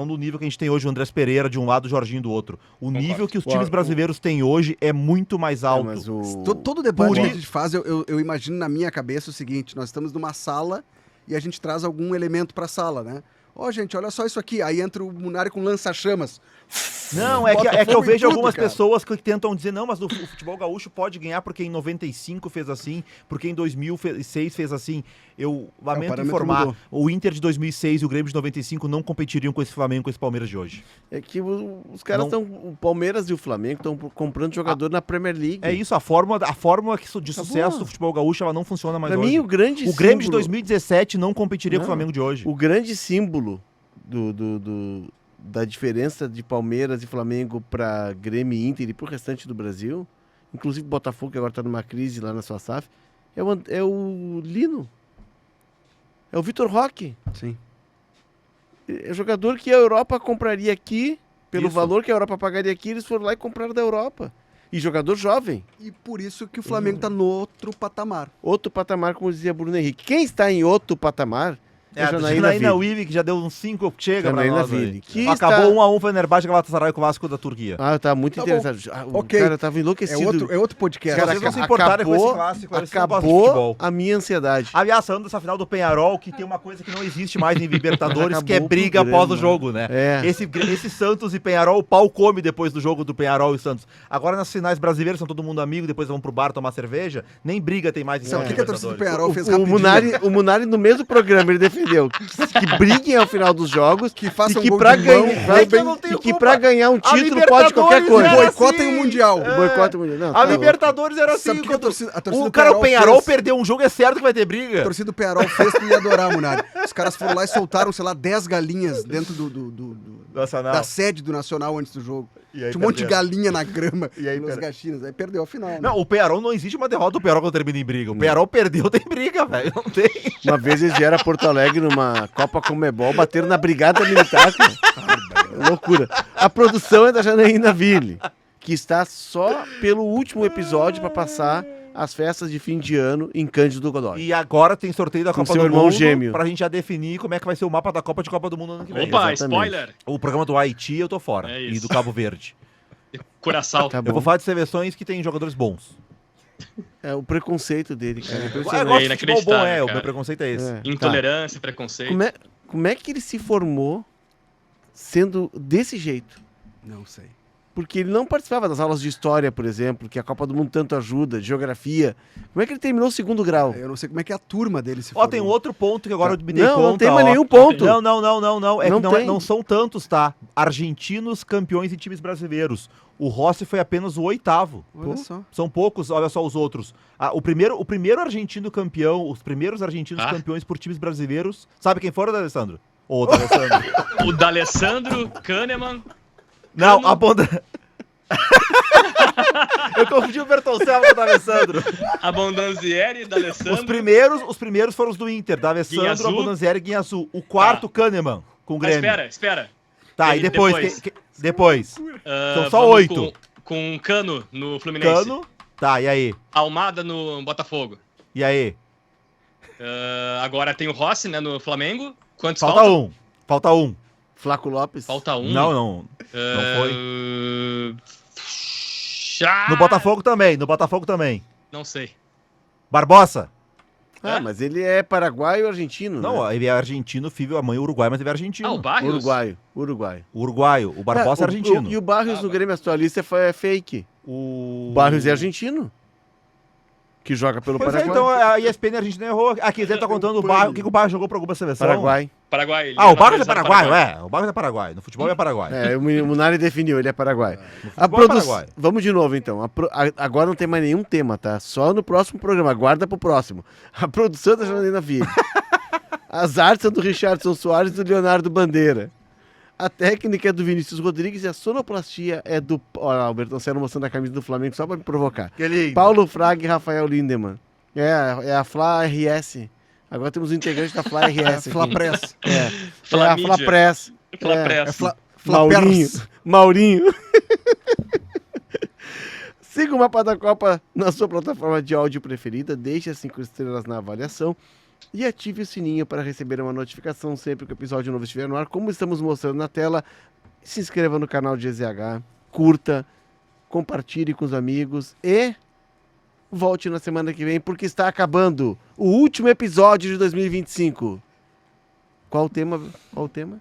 no nível que a gente tem hoje, o Andrés Pereira de um lado, o Jorginho do outro. O Concordo. nível que os times brasileiros têm hoje é muito mais alto. Mas o... Todo debate Por que a isso- gente faz, eu imagino na minha cabeça o seguinte: nós estamos numa sala e a gente traz algum elemento pra sala, né? Ó, gente, olha só isso aqui. Aí entra o Munari com lança-chamas. Não, é que eu Botafogo em vejo tudo, algumas cara. pessoas que tentam dizer, não, mas o futebol gaúcho pode ganhar porque em 95 fez assim, porque em 2006 fez assim. Eu lamento parâmetro informar, mudou. o Inter de 2006 e o Grêmio de 95 não competiriam com esse Flamengo, com esse Palmeiras de hoje. É que os caras Não. estão... O Palmeiras e o Flamengo estão comprando jogador na Premier League. É isso, a fórmula de Tá sucesso bom. do futebol gaúcho, ela não funciona mais Pra hoje. mim, o grande O Grêmio de símbolo- 2017 não competiria com o Não. Flamengo de hoje. O grande símbolo da diferença de Palmeiras e Flamengo para Grêmio e Inter e pro restante do Brasil, inclusive o Botafogo, que agora tá numa crise lá na sua SAF, é o Lino. É o Vitor Roque. Sim. É jogador que a Europa compraria aqui, pelo Isso. valor que a Europa pagaria aqui, eles foram lá e compraram da Europa. E jogador jovem. E por isso que o Flamengo tá no outro patamar. Outro patamar, como dizia Bruno Henrique. Quem está em outro patamar é, É, a a Janaína Janaína Ville. Willi, que já deu uns 5 chega pra Janaína nós. aí. Ville, que Acabou está- 1-1 o Fenerbahçe, Galatasaray com o Vasco da Turquia. Ah, tá muito Tá interessado. O Ok. cara tava É enlouquecido. outro podcast. Cara, vocês não se importarem com esse clássico, eles não gostam de acabou futebol. a minha ansiedade. Aliás, falando dessa final do Penharol, que tem uma coisa que não existe mais em Libertadores, que é Acabou o briga programa. após o jogo, né? É. Esse Santos e Penharol, o pau come depois do jogo do Penharol e Santos. Agora nas finais brasileiras são todo mundo amigo, depois vão pro bar tomar cerveja, nem briga tem mais em Sabe o que a torcida do Libertadores. Penharol fez O rapidinho? Munari, no mesmo programa, ele defendeu que briguem ao final dos jogos Que façam e que gol pra de mão, ganhar, roubem- eu não tenho e que culpa. pra ganhar um A título pode qualquer Libertadores coisa. era Boicotem assim. o Mundial. Boicote o Mundial. Não, A tá louco. Libertadores era assim. Sabe o que a torcida o do cara, o Penharol fez? perdeu um jogo, é certo que vai ter A briga. torcida do Penharol fez que ia adorar, Munari. Os caras foram lá e soltaram, sei lá, 10 galinhas dentro Nacional. da sede do Nacional antes do jogo. E aí Tinha um monte de perderam. galinha na grama, E aí nas per- gaxinas. Aí perdeu a final. né? Não, o Penharol não existe uma derrota do Penharol quando termina em briga. O Penharol perdeu, tem briga, velho. Não tem. Uma vez eles vieram a Porto Alegre numa Copa Comebol, bateram na Brigada Militar. Cara. Loucura. A produção é da Janaína Ville, que está só pelo último episódio para passar as festas de fim de ano em Cândido do Godói. E agora tem sorteio da Com Copa seu do irmão Mundo gêmeo. pra gente já definir como é que vai ser o mapa da Copa de Copa do Mundo ano que vem. Opa, exatamente. spoiler. O programa do Haiti eu tô fora. É E isso. do Cabo Verde. Curaçao. Tá Eu vou bom. falar de seleções que tem jogadores bons. É o preconceito dele, cara. Eu Impressionante. gosto de futebol bom, inacreditável, o meu cara. preconceito é esse. É, tá. Intolerância, preconceito. Como é que ele se formou sendo desse jeito? Não sei. Porque ele não participava das aulas de história, por exemplo, que a Copa do Mundo tanto ajuda, de geografia. Como é que ele terminou o segundo grau? Eu não sei como é que é a turma dele se Ó, tem um outro ponto que agora eu me dei Não, conta. não tem mais ó. nenhum ponto. Não. É Não que tem. não são tantos, tá? Argentinos campeões em times brasileiros. O Rossi foi apenas o 8º. Olha só. São poucos, olha só os outros. O primeiro argentino campeão, os primeiros argentinos campeões por times brasileiros. Sabe quem foram, D'Alessandro? O D'Alessandro. O D'Alessandro, Kahneman. Não, a Bonda. Eu confundi o Bertoncello com o D'Alessandro. Abondanzieri, D'Alessandro. Os primeiros foram os do Inter, D'Alessandro, Abondanzieri e Guinhaçu. O quarto, Kahneman, com o Grêmio. Espera. Tá, e depois? Depois. São só 8. Com Cano no Fluminense. Cano. Tá, e aí? Almada no Botafogo. E aí? Agora tem o Rossi, né, no Flamengo. Quantos Falta um. Falta um. Flaco Lopes. Falta um. Não foi. Ah, No Botafogo também. Não sei. Barbosa? Mas ele é paraguaio ou argentino, Não, né? ele é argentino, filho, a mãe é uruguaia, mas ele é argentino. O Barrios? Uruguaio. O uruguaio. O Barbosa é argentino. E o Barrios no Grêmio Atualista é fake. O Barrios é argentino. Que joga pelo Pois Paraguai. então a ESPN argentina errou. Aqui, ele tá contando o Barrios. O que o Barrios jogou pra alguma seleção? Paraguai. Paraguai. O Barrios é paraguaio, O Barrios é paraguaio. No futebol é paraguaio. O Munari definiu, ele é paraguai. futebol é paraguai. Vamos de novo, então. Agora não tem mais nenhum tema, tá? Só no próximo programa. Aguarda pro próximo. A produção da Janaína Filho. As artes são do Richardson Soares e do Leonardo Bandeira. A técnica é do Vinícius Rodrigues e a sonoplastia é do... Olha, o Bertoncello mostrando a camisa do Flamengo só pra me provocar. Que lindo. Paulo Fraga e Rafael Lindemann. É a Fla RS. Agora temos um integrante da Fla RS. Fla Press. É a Flamídia. Fla Press. Flapress. Maurinho. Siga o Mapa da Copa na sua plataforma de áudio preferida, deixe as 5 estrelas na avaliação e ative o sininho para receber uma notificação sempre que o episódio novo estiver no ar. Como estamos mostrando na tela, se inscreva no canal de GZH, curta, compartilhe com os amigos e volte na semana que vem, porque está acabando o último episódio de 2025. Qual o tema?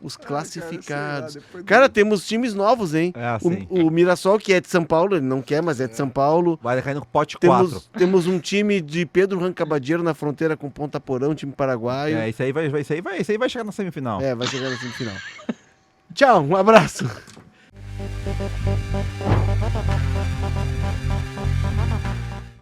Os classificados. Cara, temos times novos, hein? Sim. O Mirassol, que é de São Paulo, ele não quer, mas é de São Paulo. Vai cair no pote 4. Temos um time de Pedro Rancabadeiro na fronteira com Ponta Porão, time paraguaio. Esse aí vai chegar na semifinal. Vai chegar na semifinal. Tchau, um abraço.